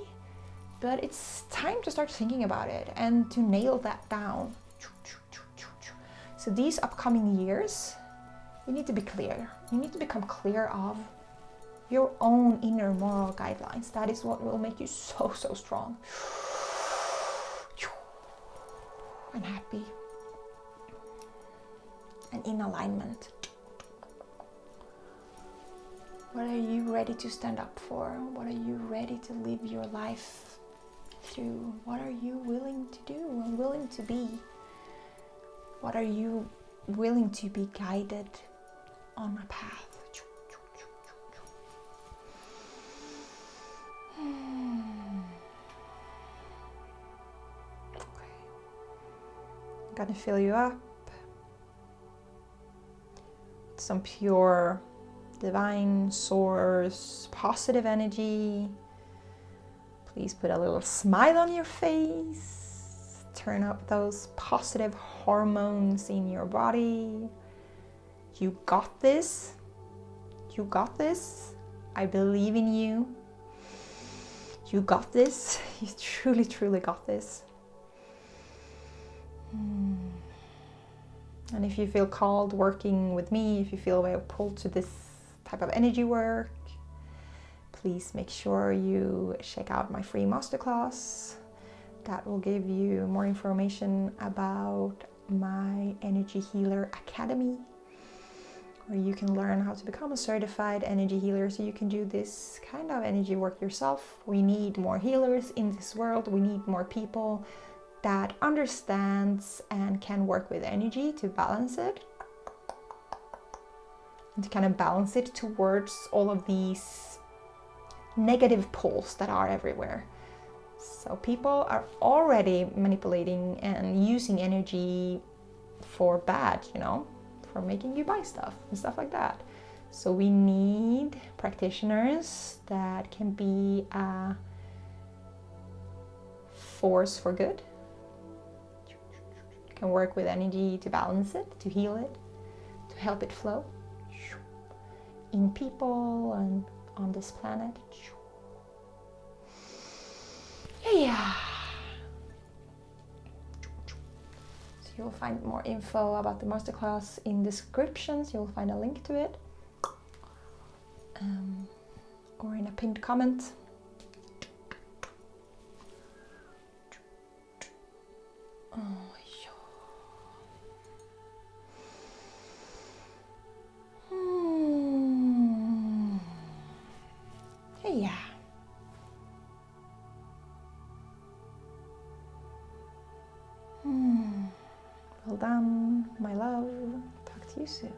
but it's time to start thinking about it and to nail that down. So these upcoming years, you need to be clear. You need to become clear of your own inner moral guidelines. That is what will make you so, so strong and happy and in alignment. What are you ready to stand up for? What are you ready to live your life through? What are you willing to do and willing to be? What are you willing to be guided on a path? Okay. I'm gonna fill you up. Some pure divine source positive energy. Please put a little smile on your face. Turn up those positive hormones in your body. You got this. You got this. I believe in you. You got this. You truly, truly got this. And if you feel called working with me, if you feel pulled to this type of energy work, please make sure you check out my free masterclass. That will give you more information about my Energy Healer Academy, where you can learn how to become a certified energy healer so you can do this kind of energy work yourself. We need more healers in this world. We need more people that understands and can work with energy to balance it, and to kind of balance it towards all of these negative pulls that are everywhere. So people are already manipulating and using energy for bad, for making you buy stuff and stuff like that. So we need practitioners that can be a force for good, can work with energy to balance it, to heal it, to help it flow in people and on this planet. Yeah. So you'll find more info about the masterclass in descriptions. You'll find a link to it, or in a pinned comment. Oh, yeah. Well done, my love. Talk to you soon.